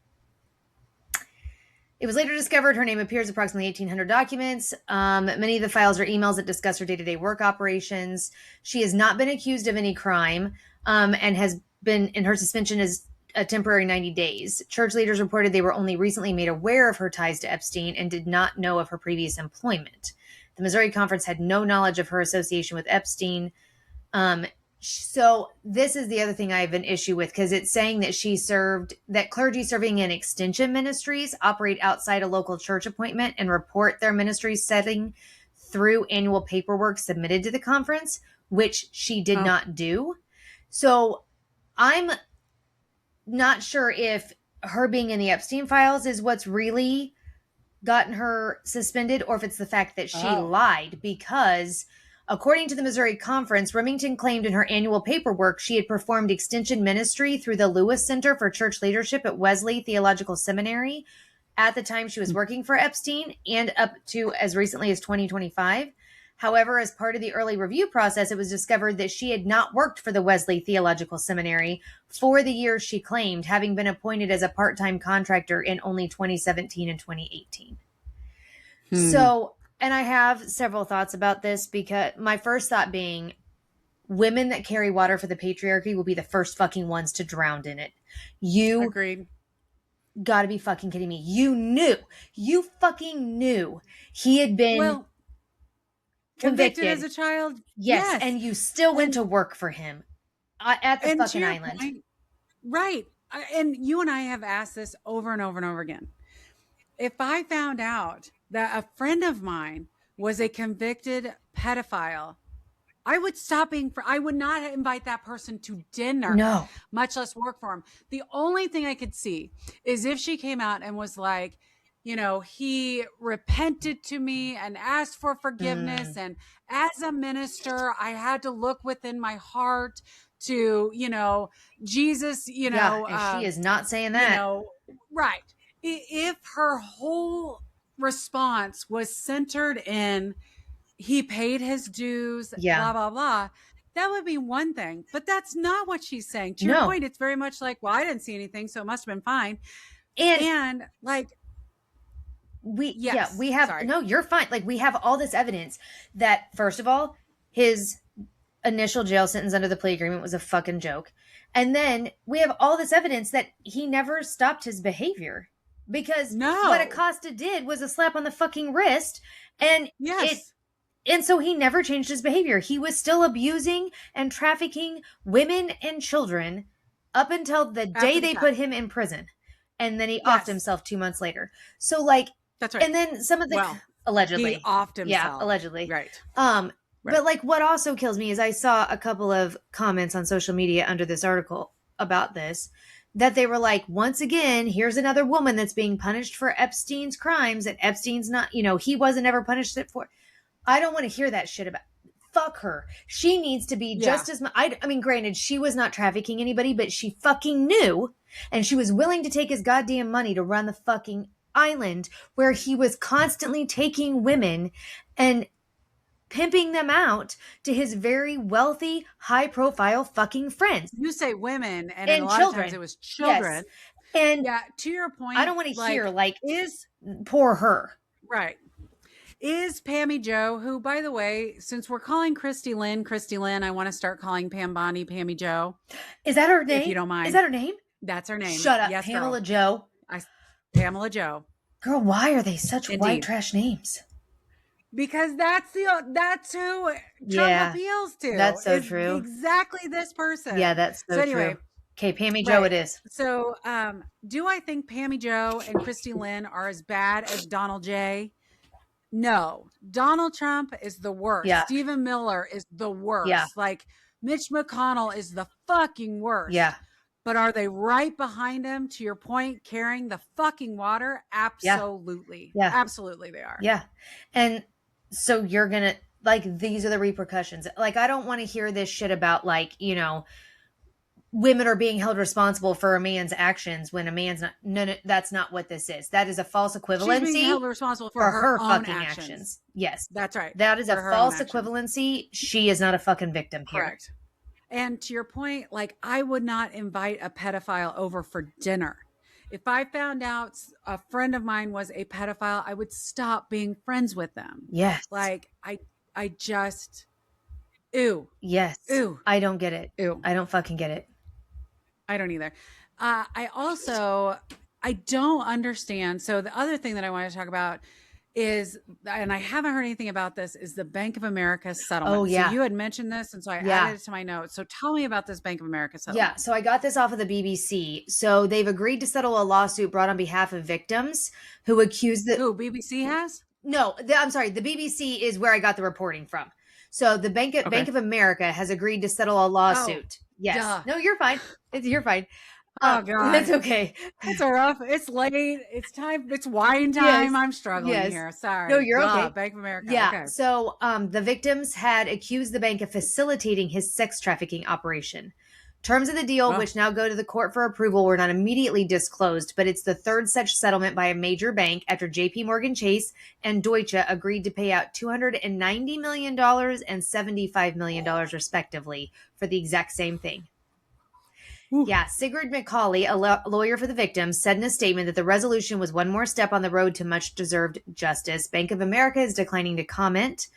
It was later discovered her name appears approximately 1,800 documents. Many of the files are emails that discuss her day-to-day work operations. She has not been accused of any crime and has been in her suspension is a temporary 90 days. Church leaders reported they were only recently made aware of her ties to Epstein and did not know of her previous employment. The Missouri Conference had no knowledge of her association with Epstein. So this is the other thing I have an issue with, because it's saying that that clergy serving in extension ministries operate outside a local church appointment and report their ministry setting through annual paperwork submitted to the conference, which she did not do. So I'm not sure if her being in the Epstein files is what's really gotten her suspended, or if it's the fact that she lied, because according to the Missouri Conference, Remington claimed in her annual paperwork she had performed extension ministry through the Lewis Center for Church Leadership at Wesley Theological Seminary at the time she was working for Epstein and up to as recently as 2025. However, as part of the early review process, it was discovered that she had not worked for the Wesley Theological Seminary for the years she claimed, having been appointed as a part-time contractor in only 2017 and 2018. So, and I have several thoughts about this, because my first thought being, women that carry water for the patriarchy will be the first fucking ones to drown in it. You Agreed. gotta be fucking kidding me. You fucking knew he had been Well, convicted as a child. Yes, Yes. and you still went to work for him at the fucking island. Point, right. And you and I have asked this over and over and over again. If I found out that a friend of mine was a convicted pedophile, I would stop being, I would not invite that person to dinner, No. much less work for him. The only thing I could see is if she came out and was like, you know, he repented to me and asked for forgiveness. And as a minister, I had to look within my heart to, you know, Jesus, you know. And she is not saying that. You know, right. If her whole response was centered in, he paid his dues, blah, blah, blah, that would be one thing. But that's not what she's saying. To your point, it's very much like, well, I didn't see anything, so it must have been fine. And like, we have, sorry. No, you're fine. Like, we have all this evidence that, first of all, his initial jail sentence under the plea agreement was a fucking joke. And then we have all this evidence that he never stopped his behavior, because what Acosta did was a slap on the fucking wrist. And and so he never changed his behavior. He was still abusing and trafficking women and children up until the day they put him in prison. And then he offed himself 2 months later. So, like, that's right. And then some of the allegedly he offed himself. Yeah, allegedly. Right. But like, what also kills me is I saw a couple of comments on social media under this article about this, that they were like, once again, here's another woman that's being punished for Epstein's crimes, and Epstein's not, you know, he wasn't ever punished for. I don't want to hear that shit about. Fuck her. She needs to be just as much. I mean, granted, she was not trafficking anybody, but she fucking knew, and she was willing to take his goddamn money to run the fucking island where he was constantly taking women and pimping them out to his very wealthy, high-profile fucking friends. You say women, and a lot of times it was children. Yes. And to your point, I don't want to hear like, is poor her. Right. Is Pammy Jo, who, by the way, since we're calling Christy Lynn, I want to start calling Pam Bondi Pammy Jo. Is that her name? If you don't mind. Is that her name? That's her name. Shut up, yes, Pamela Jo. Pamela Jo. Girl, why are they such white trash names? Because that's who Trump appeals to. That's so true. Exactly this person. Yeah, that's so anyway, true. Okay, Pammy Jo it is. So, do I think Pammy Jo and Christy Lynn are as bad as Donald J? No. Donald Trump is the worst. Yeah. Stephen Miller is the worst. Yeah. Like, Mitch McConnell is the fucking worst. Yeah. But are they right behind him, to your point, carrying the fucking water? Absolutely. Yeah. Absolutely they are. Yeah. And so you're going to, like, these are the repercussions. Like, I don't want to hear this shit about, like, you know, women are being held responsible for a man's actions when a man's not. No, that's not what this is. That is a false equivalency. She's being held responsible for her fucking actions. Yes. That's right. That is a false equivalency. She is not a fucking victim here. Correct. And to your point, like, I would not invite a pedophile over for dinner. If I found out a friend of mine was a pedophile, I would stop being friends with them. Yes. Like, I just, ew. Yes. Ew. I don't get it. Ew. I don't fucking get it. I don't either. I don't understand. So the other thing that I want to talk about is, and I haven't heard anything about this, is the Bank of America settlement. Oh, yeah. So you had mentioned this, and so I added it to my notes. So tell me about this Bank of America settlement. Yeah, so I got this off of the BBC. So they've agreed to settle a lawsuit brought on behalf of victims who accuse the... Who, BBC has? No, I'm sorry. The BBC is where I got the reporting from. So the Bank of America has agreed to settle a lawsuit. Oh, yes. Duh. No, you're fine. You're fine. Oh, God. It's okay. It's rough. It's late. It's time. It's wine time. Yes. I'm struggling here. Sorry. No, you're okay. Bank of America. Yeah. Okay. So the victims had accused the bank of facilitating his sex trafficking operation. Terms of the deal, which now go to the court for approval, were not immediately disclosed, but it's the third such settlement by a major bank after JP Morgan Chase and Deutsche agreed to pay out $290 million and $75 million respectively for the exact same thing. Yeah, Sigrid McCauley, a lawyer for the victims, said in a statement that the resolution was one more step on the road to much-deserved justice. Bank of America is declining to comment.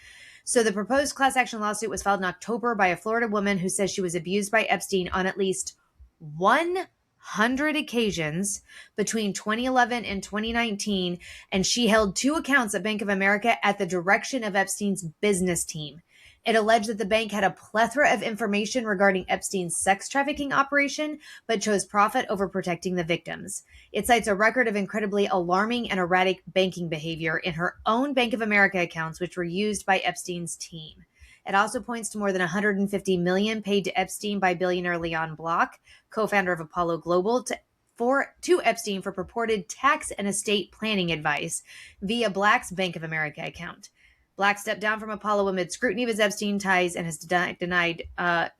So the proposed class action lawsuit was filed in October by a Florida woman who says she was abused by Epstein on at least 100 occasions between 2011 and 2019, and she held 2 accounts at Bank of America at the direction of Epstein's business team. It alleged that the bank had a plethora of information regarding Epstein's sex trafficking operation, but chose profit over protecting the victims. It cites a record of incredibly alarming and erratic banking behavior in her own Bank of America accounts, which were used by Epstein's team. It also points to more than $150 million paid to Epstein by billionaire Leon Block, co-founder of Apollo Global, to Epstein for purported tax and estate planning advice via Black's Bank of America account. Black stepped down from Apollo amid scrutiny of his Epstein ties and has denied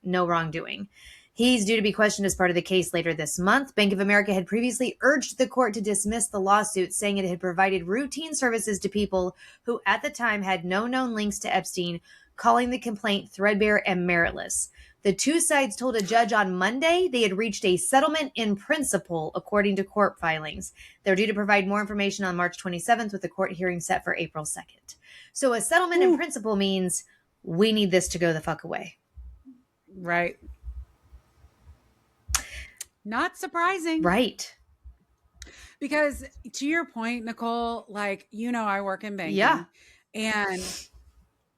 no wrongdoing. He's due to be questioned as part of the case later this month. Bank of America had previously urged the court to dismiss the lawsuit, saying it had provided routine services to people who at the time had no known links to Epstein, calling the complaint threadbare and meritless. The 2 sides told a judge on Monday they had reached a settlement in principle, according to court filings. They're due to provide more information on March 27th, with the court hearing set for April 2nd. So a settlement in principle means we need this to go the fuck away. Right. Not surprising. Right. Because to your point, Nicole, like, I work in banking. Yeah. And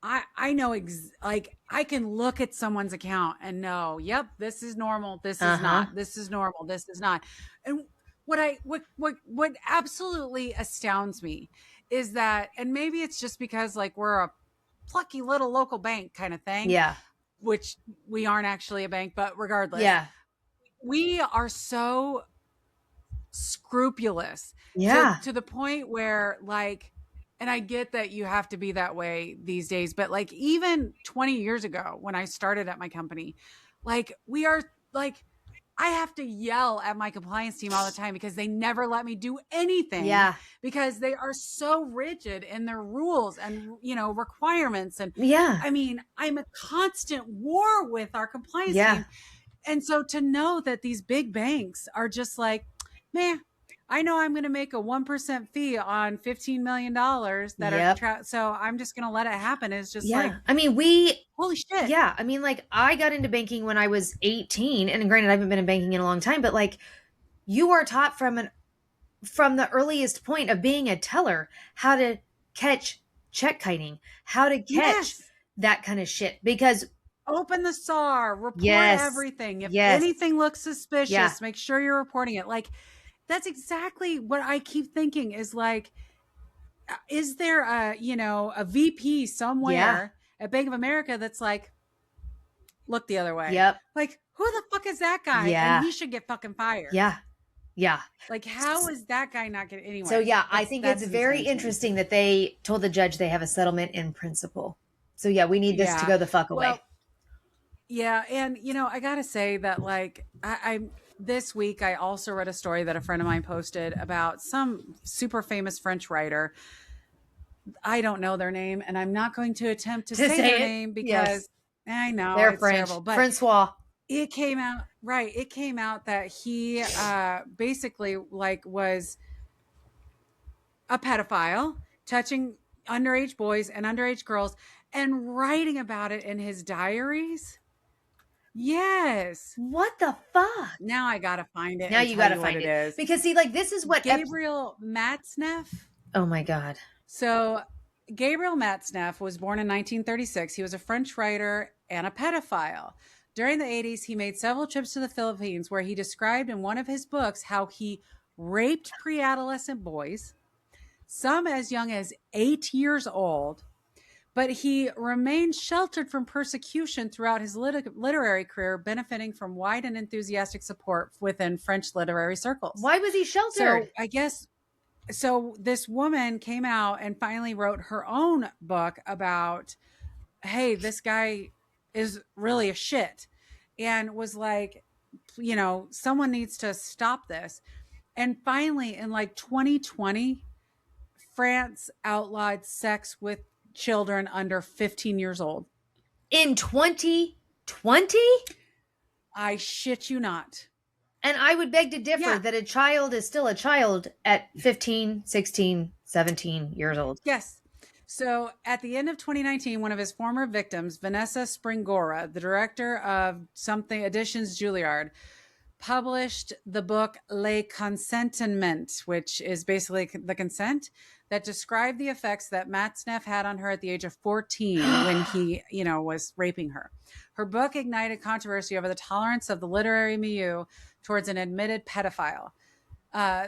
I know, I can look at someone's account and know, yep, this is normal. This is not. This is normal. This is not. And what absolutely astounds me is that, and maybe it's just because like we're a plucky little local bank kind of thing. Yeah. Which we aren't actually a bank, but regardless. Yeah. We are so scrupulous. Yeah. To the point where like, and I get that you have to be that way these days, but like even 20 years ago when I started at my company, like we are like, I have to yell at my compliance team all the time because they never let me do anything. Yeah. Because they are so rigid in their rules and, requirements. And I mean, I'm a constant war with our compliance team. And so to know that these big banks are just like, man, I know I'm going to make a 1% fee on $15 million that are, so I'm just going to let it happen. It's just like, I mean, holy shit. Yeah. I mean, like I got into banking when I was 18, and granted, I haven't been in banking in a long time, but like you are taught from the earliest point of being a teller, how to catch check kiting, how to catch that kind of shit, because open the SAR, report everything. If anything looks suspicious, make sure you're reporting it. Like, that's exactly what I keep thinking is like, is there a VP somewhere at Bank of America that's like, look the other way. Yep. Like, who the fuck is that guy? Yeah. And he should get fucking fired. Yeah. Yeah. Like, how is that guy not getting anyway? So I think it's very interesting that they told the judge they have a settlement in principle. So we need this to go the fuck away. Well, yeah. And, I got to say that like, I this week, I also read a story that a friend of mine posted about some super famous French writer. I don't know their name, and I'm not going to attempt to say their name because I know they're it's French. terrible. But Francois. It came out It came out that he basically like was a pedophile, touching underage boys and underage girls, and writing about it in his diaries. Yes. What the fuck? Now I gotta find it. Now you gotta find it is. Because see, like this is what Gabriel Matzneff. Oh my God. So Gabriel Matzneff was born in 1936. He was a French writer and a pedophile. During the 80s, he made several trips to the Philippines where he described in one of his books how he raped pre-adolescent boys, some as young as 8 years old, but he remained sheltered from persecution throughout his literary career, benefiting from wide and enthusiastic support within French literary circles. Why was he sheltered? So I guess, this woman came out and finally wrote her own book about, hey, this guy is really a shit, and was like, someone needs to stop this. And finally, in like 2020, France outlawed sex with children under 15 years old. In 2020? I shit you not. And I would beg to differ Yeah. that a child is still a child at 15, 16, 17 years old. Yes. So at the end of 2019, one of his former victims, Vanessa Springora, the director of something Editions Juilliard, published the book Le Consentement, which is basically the consent, that described the effects that Matzneff had on her at the age of 14 when he, was raping her. Her book ignited controversy over the tolerance of the literary milieu towards an admitted pedophile.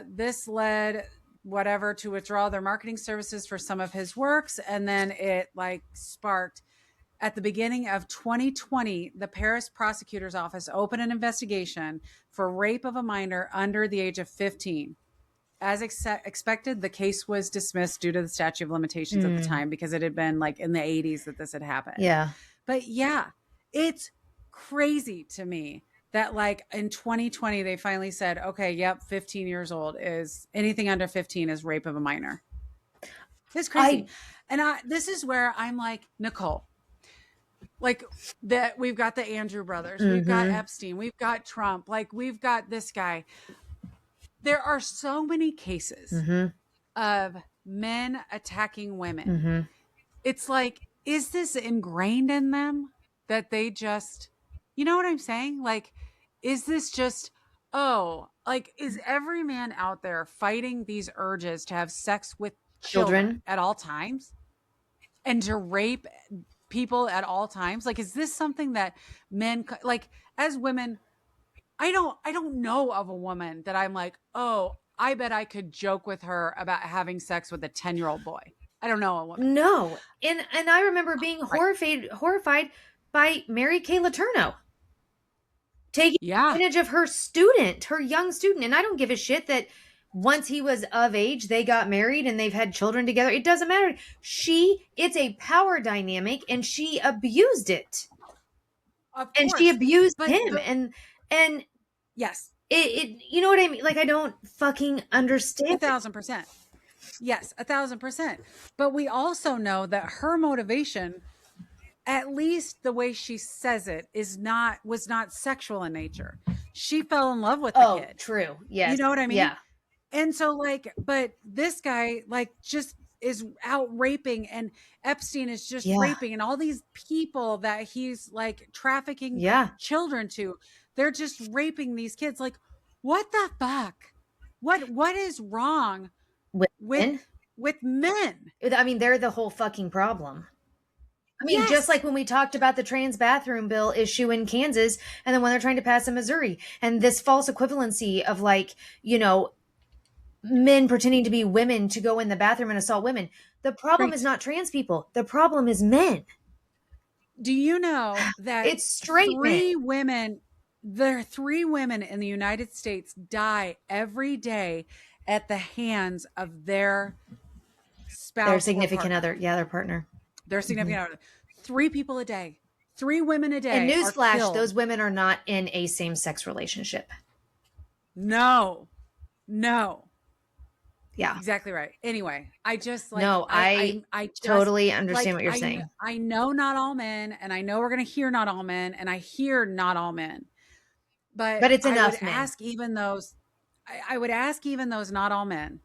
This led whatever to withdraw their marketing services for some of his works, and then it sparked. At the beginning of 2020, the Paris prosecutor's office opened an investigation for rape of a minor under the age of 15. As expected, the case was dismissed due to the statute of limitations at the time, because it had been in the 80s that this had happened. Yeah. But yeah, it's crazy to me that in 2020, they finally said, okay, yep, 15 years old is anything under 15 is rape of a minor. It's crazy. This is where I'm like, Nicole, that we've got the Andrew brothers, we've got Epstein, we've got Trump, we've got this guy. There are so many cases of men attacking women. It's is this ingrained in them that they just, you know what I'm saying? Is this just, is every man out there fighting these urges to have sex with children at all times and to rape people at all times? Is this something that men, as women, I don't know of a woman that I'm oh, I bet I could joke with her about having sex with a 10-year-old boy. I don't know a woman. No. And I remember being horrified by Mary Kay Letourneau taking advantage of her young student. And I don't give a shit that once he was of age, they got married and they've had children together. It doesn't matter. It's a power dynamic, and she abused it. And she abused him. And yes, it you know what I mean? I don't fucking understand. 1,000%. Yes, 1,000%. But we also know that her motivation, at least the way she says it, was not sexual in nature. She fell in love with the kid. True. Yes. You know what I mean? Yeah. And so but this guy just is out raping, and Epstein is just raping, and all these people that he's trafficking children to, they're just raping these kids. What the fuck? What is wrong with men? I mean, they're the whole fucking problem. I mean, just like when we talked about the trans bathroom bill issue in Kansas, and then when they're trying to pass in Missouri, and this false equivalency of men pretending to be women to go in the bathroom and assault women. The problem is not trans people. The problem is men. Do you know that it's straight women? There are 3 women in the United States die every day at the hands of their spouse, their significant other, their partner, their significant other. 3 people a day, 3 women a day. And newsflash: those women are not in a same-sex relationship. No. Yeah, exactly right. Anyway, I just I totally understand what you're saying. I know not all men, and I know we're going to hear not all men, and I hear not all men, but it's enough. I would ask even those not all men,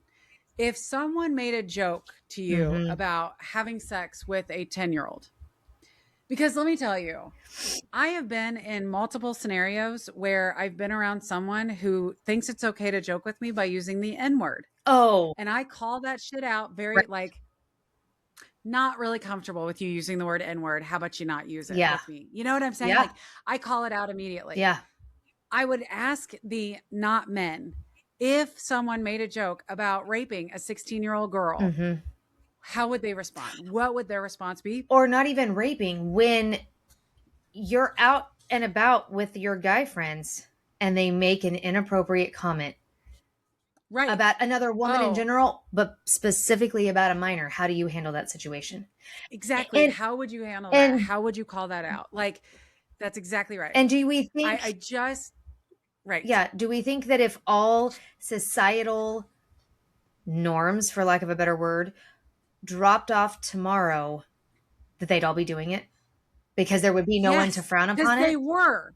if someone made a joke to you about having sex with a 10-year-old. Because let me tell you, I have been in multiple scenarios where I've been around someone who thinks it's okay to joke with me by using the N-word. Oh. And I call that shit out very not really comfortable with you using the word N-word. How about you not use it with me? You know what I'm saying? Yeah. I call it out immediately. Yeah. I would ask the not men, if someone made a joke about raping a 16-year-old girl, how would they respond? What would their response be? Or not even raping, when you're out and about with your guy friends and they make an inappropriate comment about another woman in general, but specifically about a minor. How do you handle that situation? Exactly. And how would you handle that? How would you call that out? That's exactly right. And do we think Yeah. Do we think that if all societal norms, for lack of a better word, dropped off tomorrow, that they'd all be doing it? Because there would be no one to frown upon it? They were.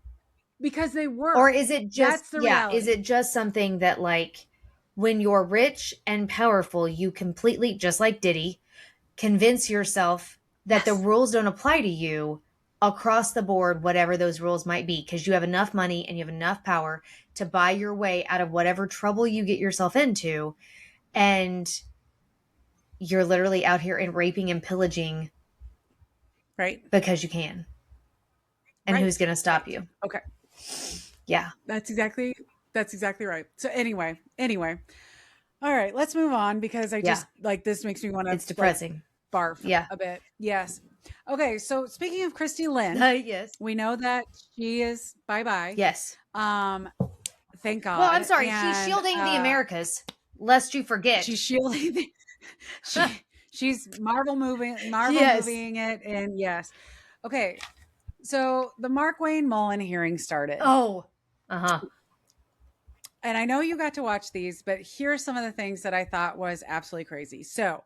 because they work. Or is it just, That's the reality. is it just something that, like, when you're rich and powerful, you completely, just like Diddy, convince yourself that the rules don't apply to you across the board, whatever those rules might be, because you have enough money and you have enough power to buy your way out of whatever trouble you get yourself into. And you're literally out here and raping and pillaging. Right. Because you can. And who's going to stop you? Okay. Yeah. That's exactly right. So anyway. All right, let's move on because I just like this makes me want to. It's depressing. Barf. A bit. Yes. Okay. So speaking of Christy Lynn, yes, we know that she is bye. Yes. Thank God. Well, I'm sorry. She's shielding the Americas, lest you forget. She's shielding the. She's Marvel moving it, and yes. Okay. So the Markwayne Mullin hearing started. Oh. And I know you got to watch these, but here are some of the things that I thought was absolutely crazy. So,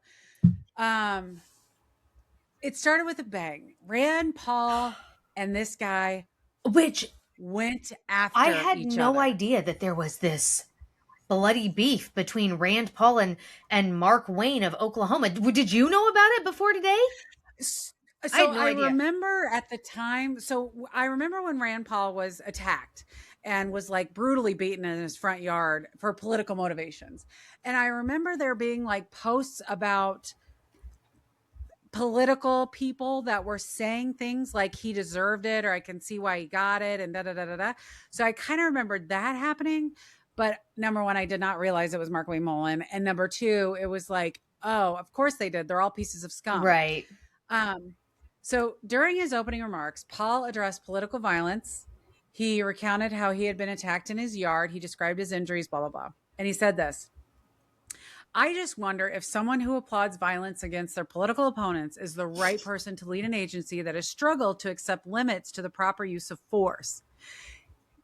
it started with a bang. Rand Paul and this guy, which went after I had each no other. idea that there was this bloody beef between Rand Paul and Mark Wayne of Oklahoma. Did you know about it before today? So I remember at the time. So I remember when Rand Paul was attacked and was like brutally beaten in his front yard for political motivations. And I remember there being like posts about political people that were saying things like he deserved it, or I can see why he got it, and da. So I kind of remembered that happening. But number one, I did not realize it was Markwayne Mullin. And number two, it was like, oh, of course they did. They're all pieces of scum. Right. So during his opening remarks, Paul addressed political violence. He recounted how he had been attacked in his yard. He described his injuries, blah, blah, blah. And he said this: I just wonder if someone who applauds violence against their political opponents is the right person to lead an agency that has struggled to accept limits to the proper use of force.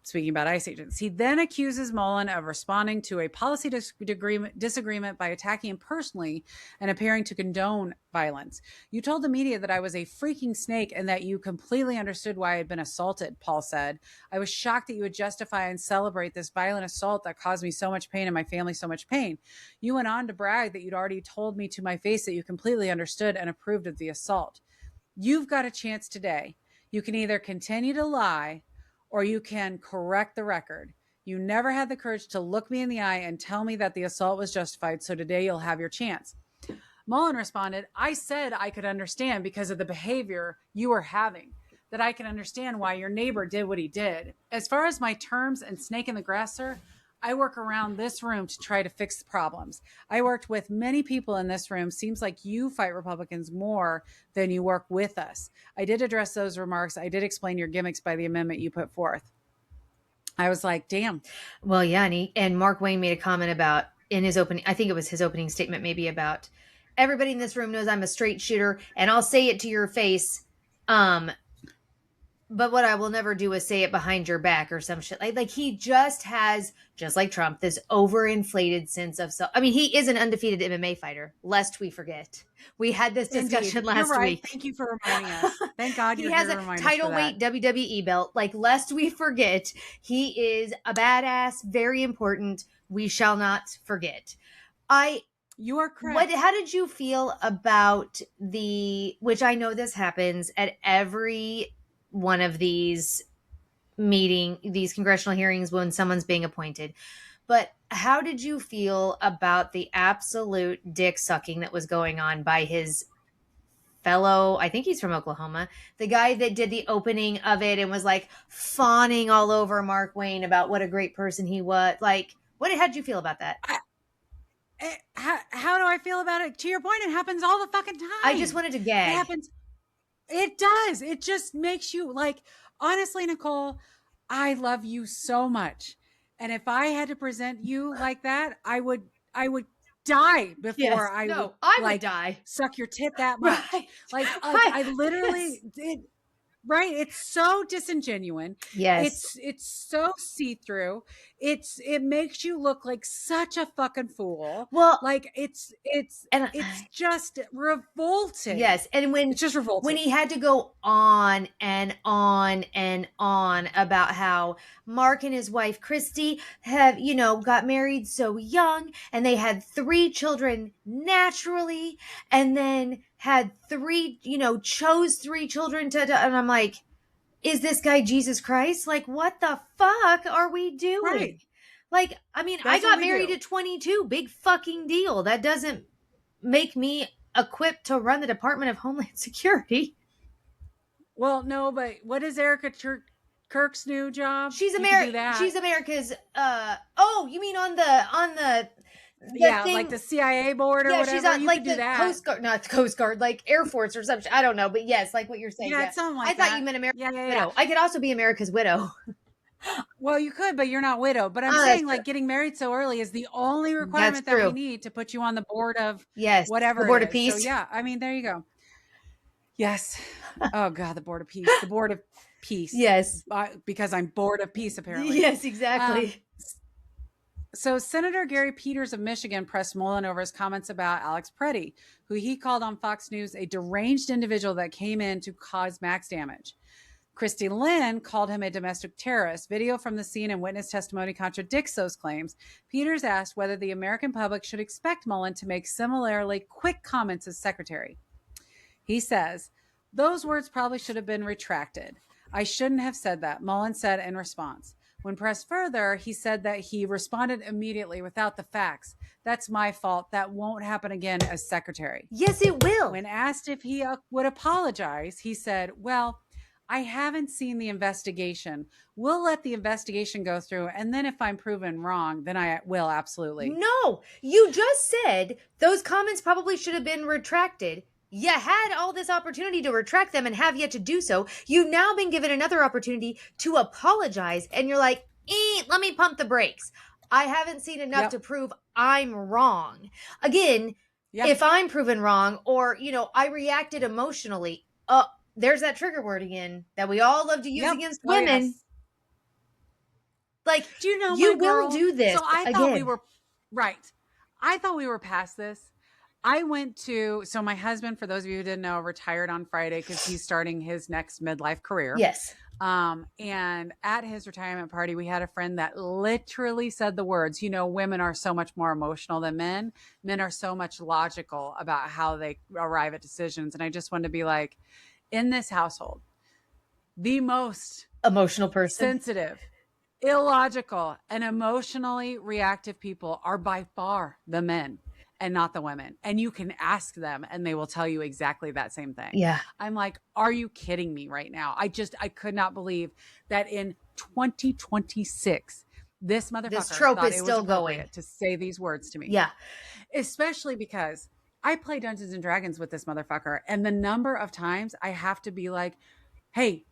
Speaking about ICE agents, he then accuses Mullin of responding to a policy disagreement by attacking him personally and appearing to condone violence. You told the media that I was a freaking snake and that you completely understood why I had been assaulted, Paul said. I was shocked that you would justify and celebrate this violent assault that caused me so much pain and my family so much pain. You went on to brag that you'd already told me to my face that you completely understood and approved of the assault. You've got a chance today. You can either continue to lie or you can correct the record. You never had the courage to look me in the eye and tell me that the assault was justified, so today you'll have your chance. Mullin responded, I said I could understand because of the behavior you were having, that I can understand why your neighbor did what he did. As far as my terms and snake in the grass, sir, I work around this room to try to fix the problems. I worked with many people in this room. Seems like you fight Republicans more than you work with us. I did address those remarks. I did explain your gimmicks by the amendment you put forth. I was like, damn. Well, yeah. And Mark Wayne made a comment about in his opening, I think it was his opening statement, maybe about everybody in this room knows I'm a straight shooter and I'll say it to your face. But what I will never do is say it behind your back or some shit. Like he just has, just like Trump, this overinflated sense of self. I mean, he is an undefeated MMA fighter, lest we forget. We had this discussion last week. Thank you for reminding us. Thank God he has a title weight WWE belt. Like, lest we forget, he is a badass, very important. We shall not forget. You are correct. How did you feel about which I know this happens at every one of these congressional hearings when someone's being appointed. But how did you feel about the absolute dick sucking that was going on by his fellow, I think he's from Oklahoma, the guy that did the opening of it and was like fawning all over Mark Wayne about what a great person he was? Like, how did you feel about that? How do I feel about it? To your point, it happens all the fucking time. I just wanted to gag. It happens. It does. It just makes you like, honestly, Nicole, I love you so much. And if I had to present you like that, I would die before I would die. Suck your tit that much. Right. Like I literally did. right? It's so disingenuous. Yes. It's so see-through. It makes you look like such a fucking fool. Well, Like and it's just revolting. yes, and It's just revolting. when he had to go on and on and on about how Mark and his wife Christy have, got married so young and they had 3 children naturally and then had chose 3 children and I'm like, is this guy Jesus Christ? Like, what the fuck are we doing? Right. Like, I mean, That's I got what we married do. at 22. Big fucking deal. That doesn't make me equipped to run the Department of Homeland Security. Well, no, but what is Erica Kirk's new job? She's She's America's. Oh, you mean on the yeah, thing? like the CIA board or Yeah, whatever. she's on you like could do the that. Coast Guard, not the Coast Guard, like Air Force or something. I don't know, but yes, like what you're saying. Yeah, it's something like I that. thought you meant America's Yeah. widow. I could also be America's widow. Well, you could, but you're not widowed. But I'm Oh, saying, that's like, true. getting married so early is the only requirement that we need to put you on the board of Yes, whatever the Board it of is. Peace. So yeah, I mean, there you go. Yes. Oh God, the Board of Peace. The Board of Peace. Yes. Because I'm bored of peace, apparently. Yes, exactly. So Senator Gary Peters of Michigan pressed Mullin over his comments about Alex Preddy, who he called on Fox News a deranged individual that came in to cause max damage. Christy Lynn called him a domestic terrorist. Video from the scene and witness testimony contradicts those claims. Peters asked whether the American public should expect Mullin to make similarly quick comments as secretary. He says, "Those words probably should have been retracted. I shouldn't have said that," Mullin said in response. When pressed further, he said that he responded immediately without the facts. "That's my fault. That won't happen again as secretary." Yes, it will. When asked if he would apologize, he said, "Well, I haven't seen the investigation. We'll let the investigation go through. And then if I'm proven wrong, then I will absolutely." No, you just said those comments probably should have been retracted. You had all this opportunity to retract them and have yet to do so. You've now been given another opportunity to apologize. And you're like, let me pump the brakes. I haven't seen enough to prove I'm wrong. Again, if I'm proven wrong or, I reacted emotionally, there's that trigger word again that we all love to use against women. Yes. Like, do you know you will do this. So I thought we were right. I thought we were past this. I went to, so my husband, for those of you who didn't know, retired on Friday because he's starting his next midlife career. Yes. And at his retirement party, we had a friend that literally said the words, women are so much more emotional than men. Men are so much logical about how they arrive at decisions. And I just wanted to be like, in this household, the most emotional person, sensitive, illogical, and emotionally reactive people are by far the men and not the women. And you can ask them and they will tell you exactly that same thing. Yeah. I'm like, are you kidding me right now? I could not believe that in 2026, this trope is still going to say these words to me. Yeah. Especially because I play Dungeons and Dragons with this motherfucker. And the number of times I have to be like, hey,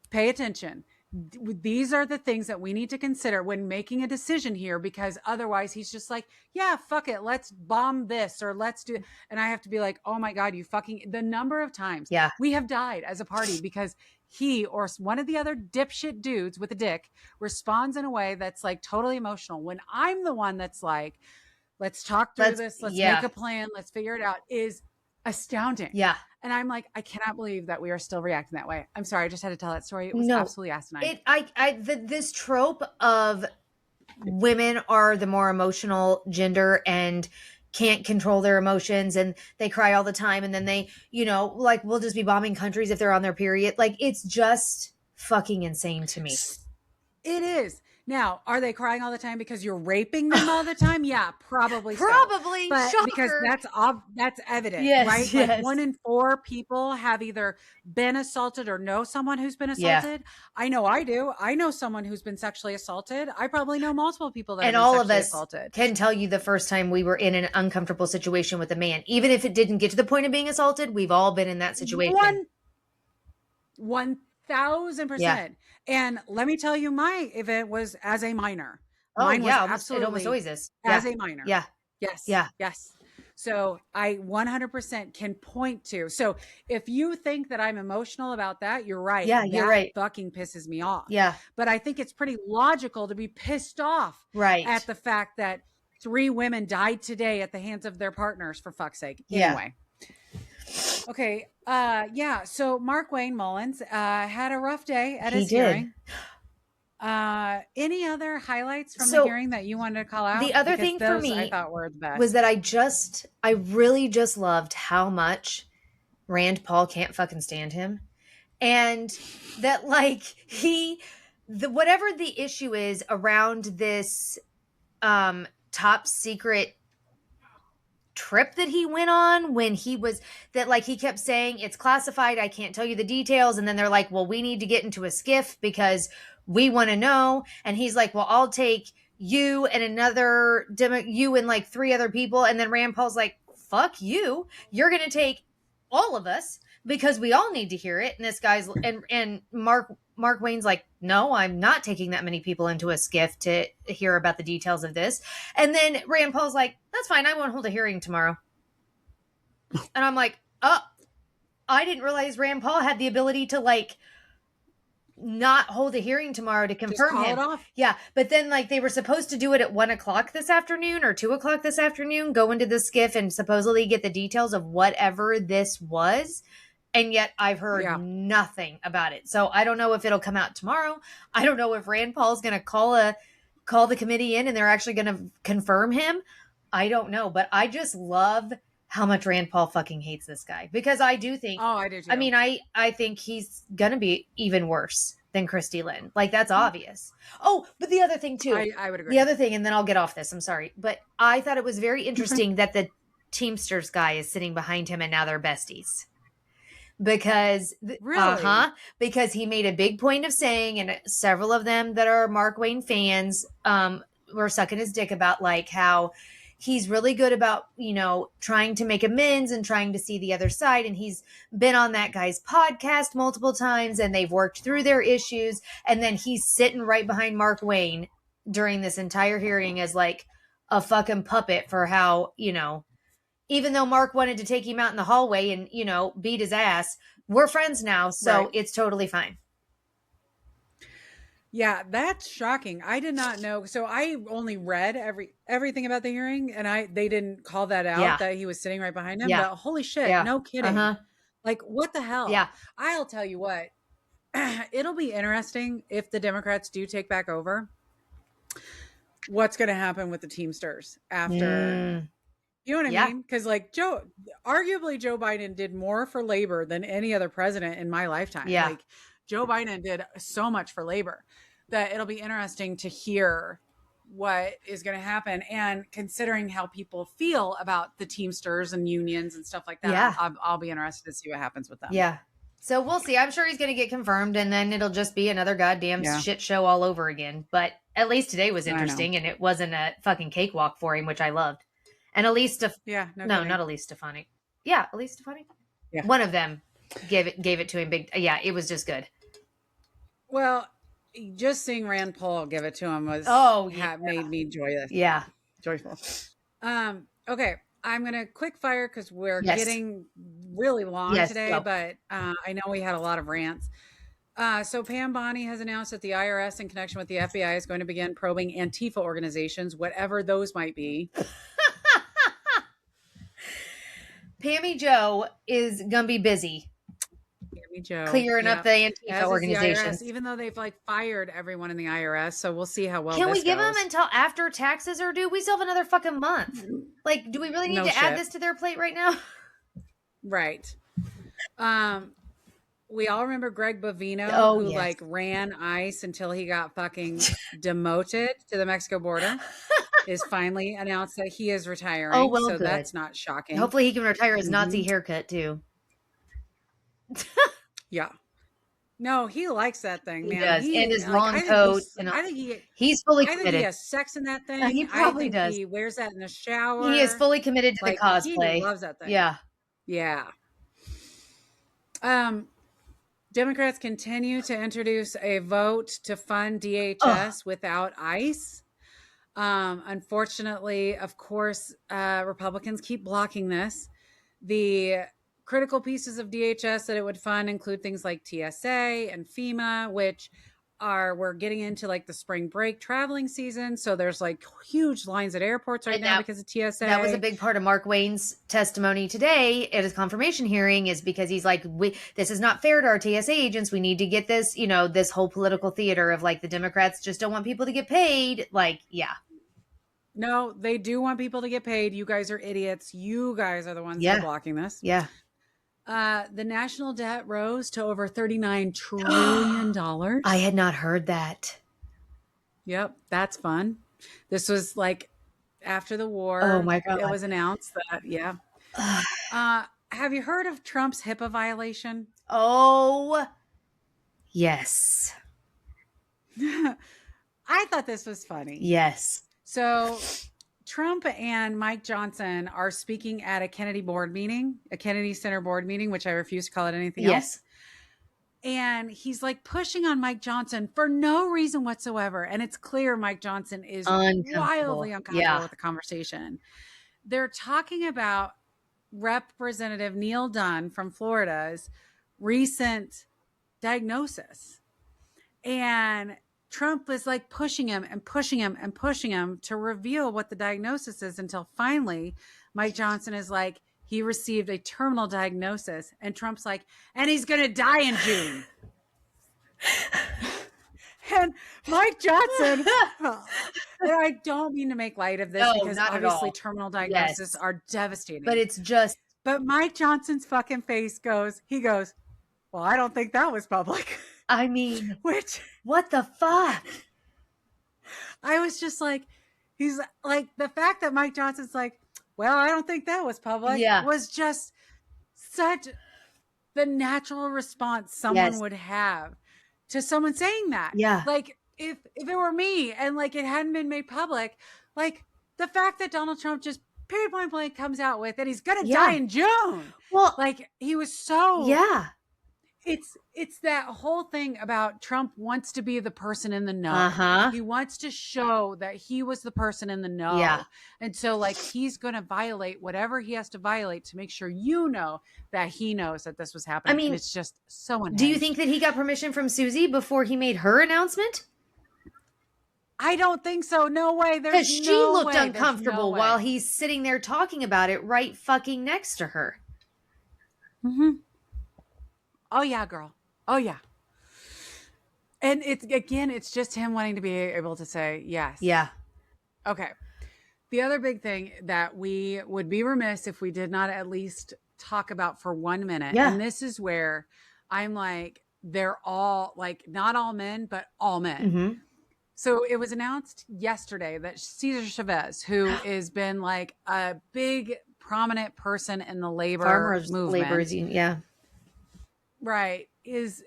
pay attention. These are the things that we need to consider when making a decision here, because otherwise he's just like, yeah, fuck it. Let's bomb this or let's do. And I have to be like, oh my God, the number of times we have died as a party because he or one of the other dipshit dudes with a dick responds in a way that's like totally emotional. When I'm the one that's like, let's talk through this. Let's make a plan. Let's figure it out, is astounding. Yeah. And I'm like, I cannot believe that we are still reacting that way. I'm sorry. I just had to tell that story. It was absolutely asinine. This trope of women are the more emotional gender and can't control their emotions and they cry all the time. And then they, like we'll just be bombing countries if they're on their period. Like, it's just fucking insane to me. It is. Now, are they crying all the time because you're raping them all the time? Yeah, probably. Probably. But shocker. Because that's evident, yes, right? Yes. Like 1 in 4 people have either been assaulted or know someone who's been assaulted. Yeah. I know I do. I know someone who's been sexually assaulted. I probably know multiple people that have been sexually assaulted. And all of us can tell you the first time we were in an uncomfortable situation with a man. Even if it didn't get to the point of being assaulted, we've all been in that situation. 1,000%. Yeah. And let me tell you, my event was as a minor. Mine was absolutely. It almost always is. As a minor. Yeah. Yes. Yeah. Yes. So I 100% can point to. So if you think that I'm emotional about that, you're right. Yeah, you're that right. fucking pisses me off. Yeah. But I think it's pretty logical to be pissed off Right. at the fact that 3 women died today at the hands of their partners, for fuck's sake. Yeah. Anyway. Okay. Yeah. So Markwayne Mullin had a rough day at his hearing. Any other highlights from the hearing that you wanted to call out? The other because thing for me, I thought were the best, was that I really just loved how much Rand Paul can't fucking stand him. And that, like, whatever the issue is around this top secret trip that he went on, when he was, that, like, he kept saying it's classified, I can't tell you the details, and then they're like, well, we need to get into a skiff because we want to know, and he's like, well, I'll take you and you and like 3 other people, and then Rand Paul's like, fuck you, you're gonna take all of us because we all need to hear it. And this guy's and Markwayne's like, no, I'm not taking that many people into a skiff to hear about the details of this. And then Rand Paul's like, that's fine, I won't hold a hearing tomorrow. And I'm like, oh, I didn't realize Rand Paul had the ability to, like, not hold a hearing tomorrow to confirm him. It off. Yeah, but then, like, they were supposed to do it at 1:00 this afternoon or 2:00 this afternoon, go into the skiff and supposedly get the details of whatever this was. And yet I've heard nothing about it. So I don't know if it'll come out tomorrow. I don't know if Rand Paul's going to call the committee in and they're actually going to confirm him. I don't know, but I just love how much Rand Paul fucking hates this guy, because I do think, I do too. I mean, I think he's going to be even worse than Christy Lynn. Like, that's obvious. Oh, but the other thing too, I would agree. The other thing, and then I'll get off this, I'm sorry, but I thought it was very interesting that the Teamsters guy is sitting behind him and now they're besties. Because because he made a big point of saying, and several of them that are Markwayne fans were sucking his dick about, like, how he's really good about, you know, trying to make amends and trying to see the other side. And he's been on that guy's podcast multiple times and they've worked through their issues. And then he's sitting right behind Markwayne during this entire hearing as, like, a fucking puppet for how, you know, even though Mark wanted to take him out in the hallway and, you know, beat his ass, we're friends now, so It's totally fine. Yeah, that's shocking. I did not know. So I only read everything about the hearing, and they didn't call that out, that he was sitting right behind him. But holy shit, no kidding. Like, what the hell? Yeah. I'll tell you what, it'll be interesting if the Democrats do take back over. What's going to happen with the Teamsters after... You know what I mean? Because, like, arguably Joe Biden did more for labor than any other president in my lifetime. Yeah. Like, Joe Biden did so much for labor that it'll be interesting to hear what is going to happen. And considering how people feel about the Teamsters and unions and stuff like that, I'll be interested to see what happens with them. Yeah. So we'll see. I'm sure he's going to get confirmed, and then it'll just be another goddamn shit show all over again. But at least today was interesting, and it wasn't a fucking cakewalk for him, which I loved. And Elise not Elise Stefanik. Yeah, Elise Stefanik. Yeah. One of them gave it to him big. Yeah, it was just good. Well, just seeing Rand Paul give it to him was made me joyous. Yeah. Joyful. Okay. I'm going to quick fire because we're getting really long today, but I know we had a lot of rants. So Pam Bondi has announced that the IRS, in connection with the FBI, is going to begin probing Antifa organizations, whatever those might be. Pammy Joe is gonna be busy. Pammy Joe clearing up the Antifa organizations, even though they've, like, fired everyone in the IRS. So we'll see how well. Can we give them until after taxes are due? We still have another fucking month. Like, do we really need to add this to their plate right now? Right. We all remember Greg Bovino, who like ran ICE until he got fucking demoted to the Mexico border. Is finally announced that he is retiring. Oh, well, so good. That's not shocking. Hopefully he can retire his Nazi haircut too. Yeah. No, he likes that thing, man. He does. And his long coat. I think he's fully committed. I think he has sex in that thing. He probably does. He wears that in the shower. He is fully committed to the cosplay. He loves that thing. Yeah. Yeah. Democrats continue to introduce a vote to fund DHS without ICE. Unfortunately, of course, Republicans keep blocking this. The critical pieces of DHS that it would fund include things like TSA and FEMA, which we're getting into like the spring break traveling season. So there's like huge lines at airports right now because of TSA. That was a big part of Markwayne's testimony today at his confirmation hearing, is because he's like, this is not fair to our TSA agents. We need to get this, this whole political theater of like the Democrats just don't want people to get paid. Like, yeah. No, they do want people to get paid. You guys are idiots. You guys are the ones that are blocking this. Yeah. The national debt rose to over $39 trillion. I had not heard that. Yep, that's fun. This was like after the war. Oh my God. It was announced that, yeah. Have you heard of Trump's HIPAA violation? Oh, yes. I thought this was funny. Yes. So Trump and Mike Johnson are speaking at a Kennedy Center board meeting, which I refuse to call it anything else. And he's like pushing on Mike Johnson for no reason whatsoever. And it's clear Mike Johnson is wildly uncomfortable with the conversation. They're talking about Representative Neil Dunn from Florida's recent diagnosis. And Trump was like pushing him to reveal what the diagnosis is, until finally Mike Johnson is like, he received a terminal diagnosis. And Trump's like, and he's going to die in June. And Mike Johnson, and I don't mean to make light of this, because obviously terminal diagnoses are devastating. But Mike Johnson's fucking face he goes, well, I don't think that was public. I mean, what the fuck? I was just like, he's like, the fact that Mike Johnson's like, well, I don't think that was public, was just such the natural response someone would have to someone saying that. Yeah. Like if it were me and like it hadn't been made public, like the fact that Donald Trump just period point blank comes out with that he's going to die in June. Well, like he was so, it's that whole thing about Trump wants to be the person in the know. He wants to show that he was the person in the know. Yeah. And so like he's going to violate whatever he has to violate to make sure you know that he knows that this was happening. I mean, and it's just so unhinged. Do you think that he got permission from Susie before he made her announcement? I don't think so. No way. Because she looked uncomfortable while he's sitting there talking about it right fucking next to her. Mm-hmm. Oh yeah, girl. Oh yeah. And it's just him wanting to be able to say yes. Yeah. Okay. The other big thing that we would be remiss if we did not at least talk about for 1 minute. Yeah. And this is where I'm like, they're all like, not all men, but all men. Mm-hmm. So it was announced yesterday that Cesar Chavez, who has been like a big prominent person in the labor movement. Right.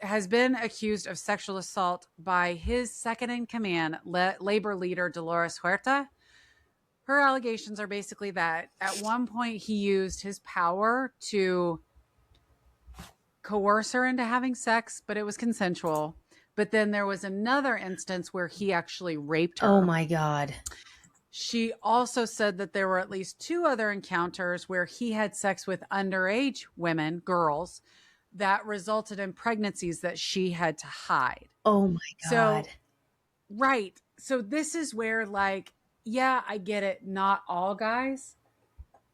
Has been accused of sexual assault by his second in command, labor leader Dolores Huerta. Her allegations are basically that at one point he used his power to coerce her into having sex, but it was consensual. But then there was another instance where he actually raped her. Oh my God. She also said that there were at least 2 other encounters where he had sex with underage women, girls, that resulted in pregnancies that she had to hide. Oh my God. So, right. So this is where like, yeah, I get it. Not all guys,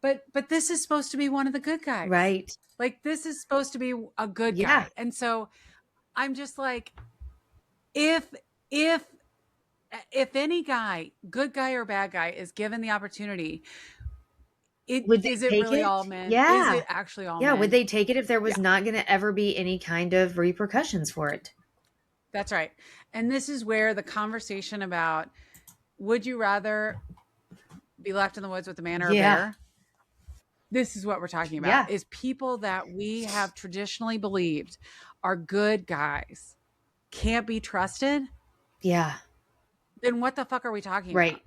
but this is supposed to be one of the good guys. Right. Like this is supposed to be a good guy. And so I'm just like, if any guy, good guy or bad guy, is given the opportunity, is it really all men? Yeah. Is it actually all men? Yeah. Would they take it if there was not going to ever be any kind of repercussions for it? That's right. And this is where the conversation about, would you rather be left in the woods with a man or a bear? This is what we're talking about, is people that we have traditionally believed are good guys can't be trusted. Yeah. Then what the fuck are we talking about?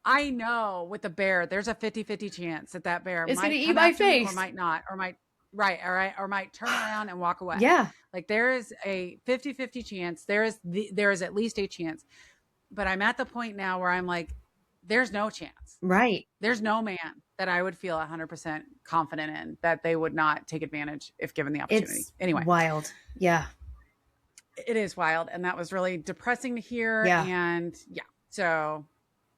I know with the bear, there's a 50-50 chance that bear might going to eat my face or might not, or might, or might turn around and walk away. Yeah. Like there is a 50-50 chance. There is at least a chance. But I'm at the point now where I'm like, there's no chance. Right. There's no man that I would feel 100% confident in that they would not take advantage if given the opportunity. It's Anyway, wild. Yeah. it is wild. And that was really depressing to hear. Yeah. And yeah, so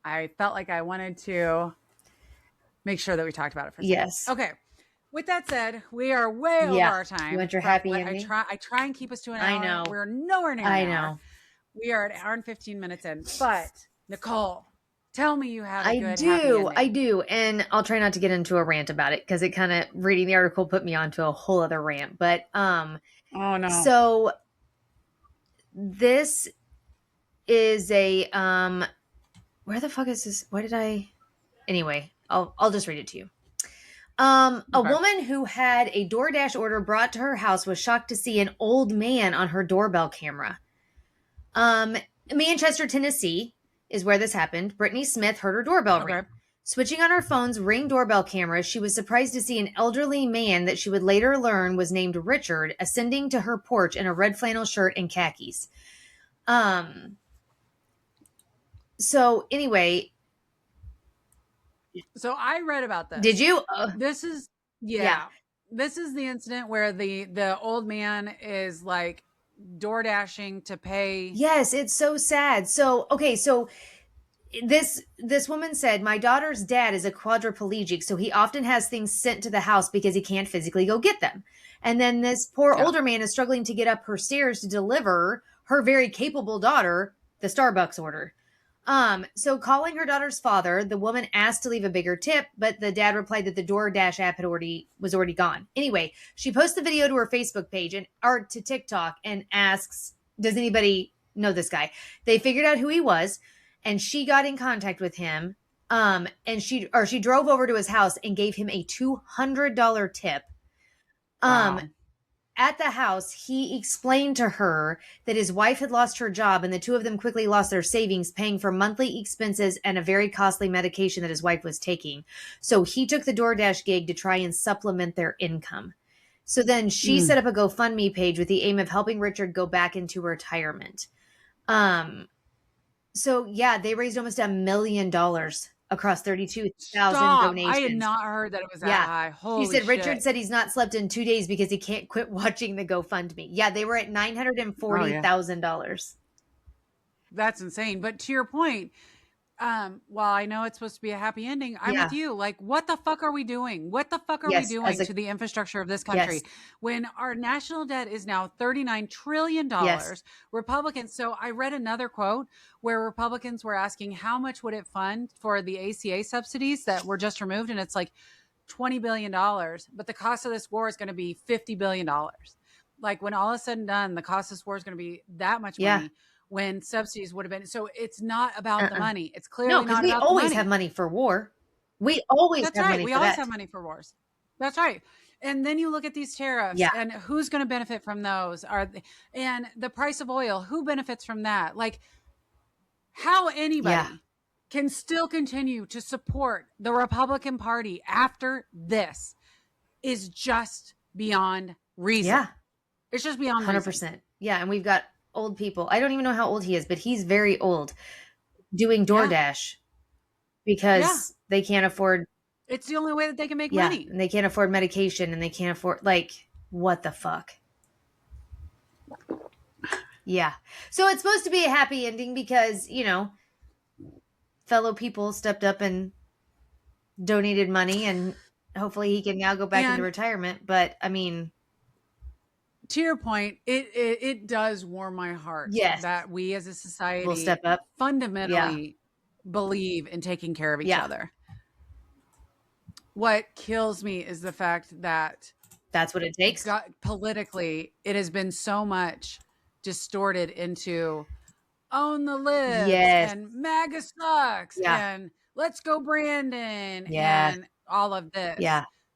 I felt like I wanted to make sure that we talked about it for a second. Yes. Okay. With that said, we are way over our time. You want your happy ending? I try and keep us to an hour. I know. We're nowhere near I an know. hour. We are an hour and 15 minutes in. But Nicole, tell me you have a good happy ending. I do. And I'll try not to get into a rant about it because it kind of, reading the article put me onto a whole other rant. But oh no. So this is a where the fuck is this? Why did I? Anyway, I'll just read it to you. A woman who had a DoorDash order brought to her house was shocked to see an old man on her doorbell camera. Manchester, Tennessee is where this happened. Brittany Smith heard her doorbell ring. Switching on her phone's Ring doorbell camera, she was surprised to see an elderly man that she would later learn was named Richard ascending to her porch in a red flannel shirt and khakis. So anyway. So I read about this. Did you? This is, yeah. This is the incident where the old man is like door dashing to pay. Yes, it's so sad. So, okay, so this woman said, my daughter's dad is a quadriplegic, so he often has things sent to the house because he can't physically go get them. And then this poor older man is struggling to get up her stairs to deliver her very capable daughter the Starbucks order. So calling her daughter's father, the woman asked to leave a bigger tip, but the dad replied that the DoorDash app was already gone. Anyway, she posts the video to her Facebook page or to TikTok and asks, does anybody know this guy? They figured out who he was, and she got in contact with him. And she drove over to his house and gave him a $200 tip. Wow. At the house, he explained to her that his wife had lost her job and the two of them quickly lost their savings, paying for monthly expenses and a very costly medication that his wife was taking. So he took the DoorDash gig to try and supplement their income. So then she set up a GoFundMe page with the aim of helping Richard go back into retirement. So yeah, they raised almost $1 million across 32,000 donations. I had not heard that it was that high. Holy She said shit. Richard said he's not slept in 2 days because he can't quit watching the GoFundMe. Yeah, they were at $940,000. That's insane. But to your point, while I know it's supposed to be a happy ending, I'm with you. Like, what the fuck are we doing? What the fuck are we doing to the infrastructure of this country when our national debt is now $39 trillion? Republicans. So I read another quote where Republicans were asking how much would it fund for the ACA subsidies that were just removed. And it's like $20 billion. But the cost of this war is going to be $50 billion. Like when all is said and done, the cost of this war is going to be that much money. When subsidies would have been. So it's not about the money. It's clearly not about the money. We always have money for war. We always have money for that. We always have money for wars. That's right. And then you look at these tariffs and who's going to benefit from those? And the price of oil, who benefits from that? Like how anybody can still continue to support the Republican Party after this is just beyond reason. Yeah. It's just beyond 100%. Reason. Yeah. And we've got old people. I don't even know how old he is, but he's very old doing DoorDash because they can't afford. It's the only way that they can make money. And they can't afford medication and they can't afford, like, what the fuck? Yeah. So it's supposed to be a happy ending because, you know, fellow people stepped up and donated money and hopefully he can now go back into retirement. But I mean, to your point, it does warm my heart that we as a society will step up, fundamentally believe in taking care of each other. What kills me is the fact that that's what it takes. Politically, it has been so much distorted into own the list and MAGA sucks and let's go Brandon and all of this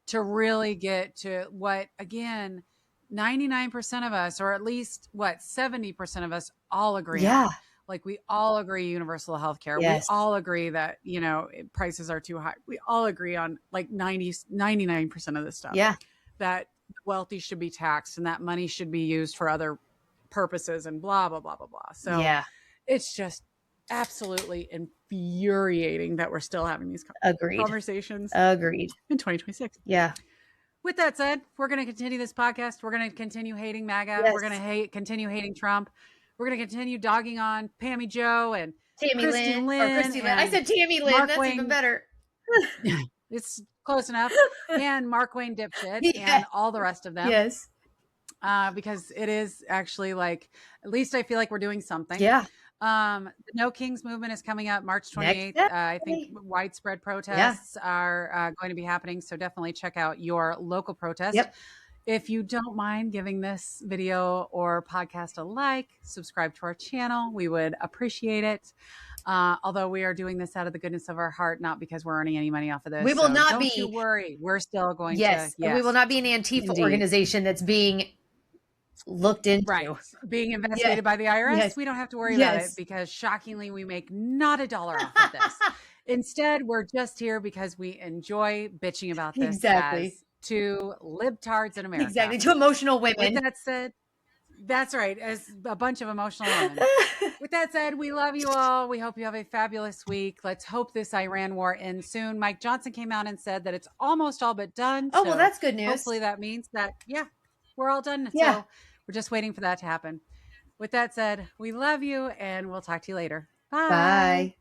to really get to what, again, 99% of us, or at least 70% of us all agree on. Like we all agree universal health care. We all agree that, you know, prices are too high. We all agree on like 99% of this stuff. That wealthy should be taxed and that money should be used for other purposes and blah, blah, blah, blah, blah. So it's just absolutely infuriating that we're still having these conversations Agreed. in 2026. Yeah. With that said, we're going to continue this podcast. We're going to continue hating MAGA. Yes. We're going to continue hating Trump. We're going to continue dogging on Pammy Joe and Christy Lynn. I said Tammy Lynn. That's even better. It's close enough. And Markwayne dipshit and all the rest of them. Yes. Because it is actually like, at least I feel like we're doing something. Yeah. The No Kings movement is coming up March 28th. I think widespread protests are going to be happening. So definitely check out your local protest. Yep. If you don't mind giving this video or podcast a like, subscribe to our channel. We would appreciate it. Although we are doing this out of the goodness of our heart, not because we're earning any money off of this. We will not be. Don't you worry. We're still going to. Yes. We will not be an Antifa organization that's being looked into. Right. Being investigated by the IRS. Yes. We don't have to worry about it because shockingly, we make not $1 off of this. Instead, we're just here because we enjoy bitching about this as to libtards in America. Exactly. To emotional women. With that said, that's right. As a bunch of emotional women. With that said, we love you all. We hope you have a fabulous week. Let's hope this Iran war ends soon. Mike Johnson came out and said that it's almost all but done. Oh, well, that's good news. Hopefully that means that, we're all done. Yeah. So we're just waiting for that to happen. With that said, we love you and we'll talk to you later. Bye. Bye.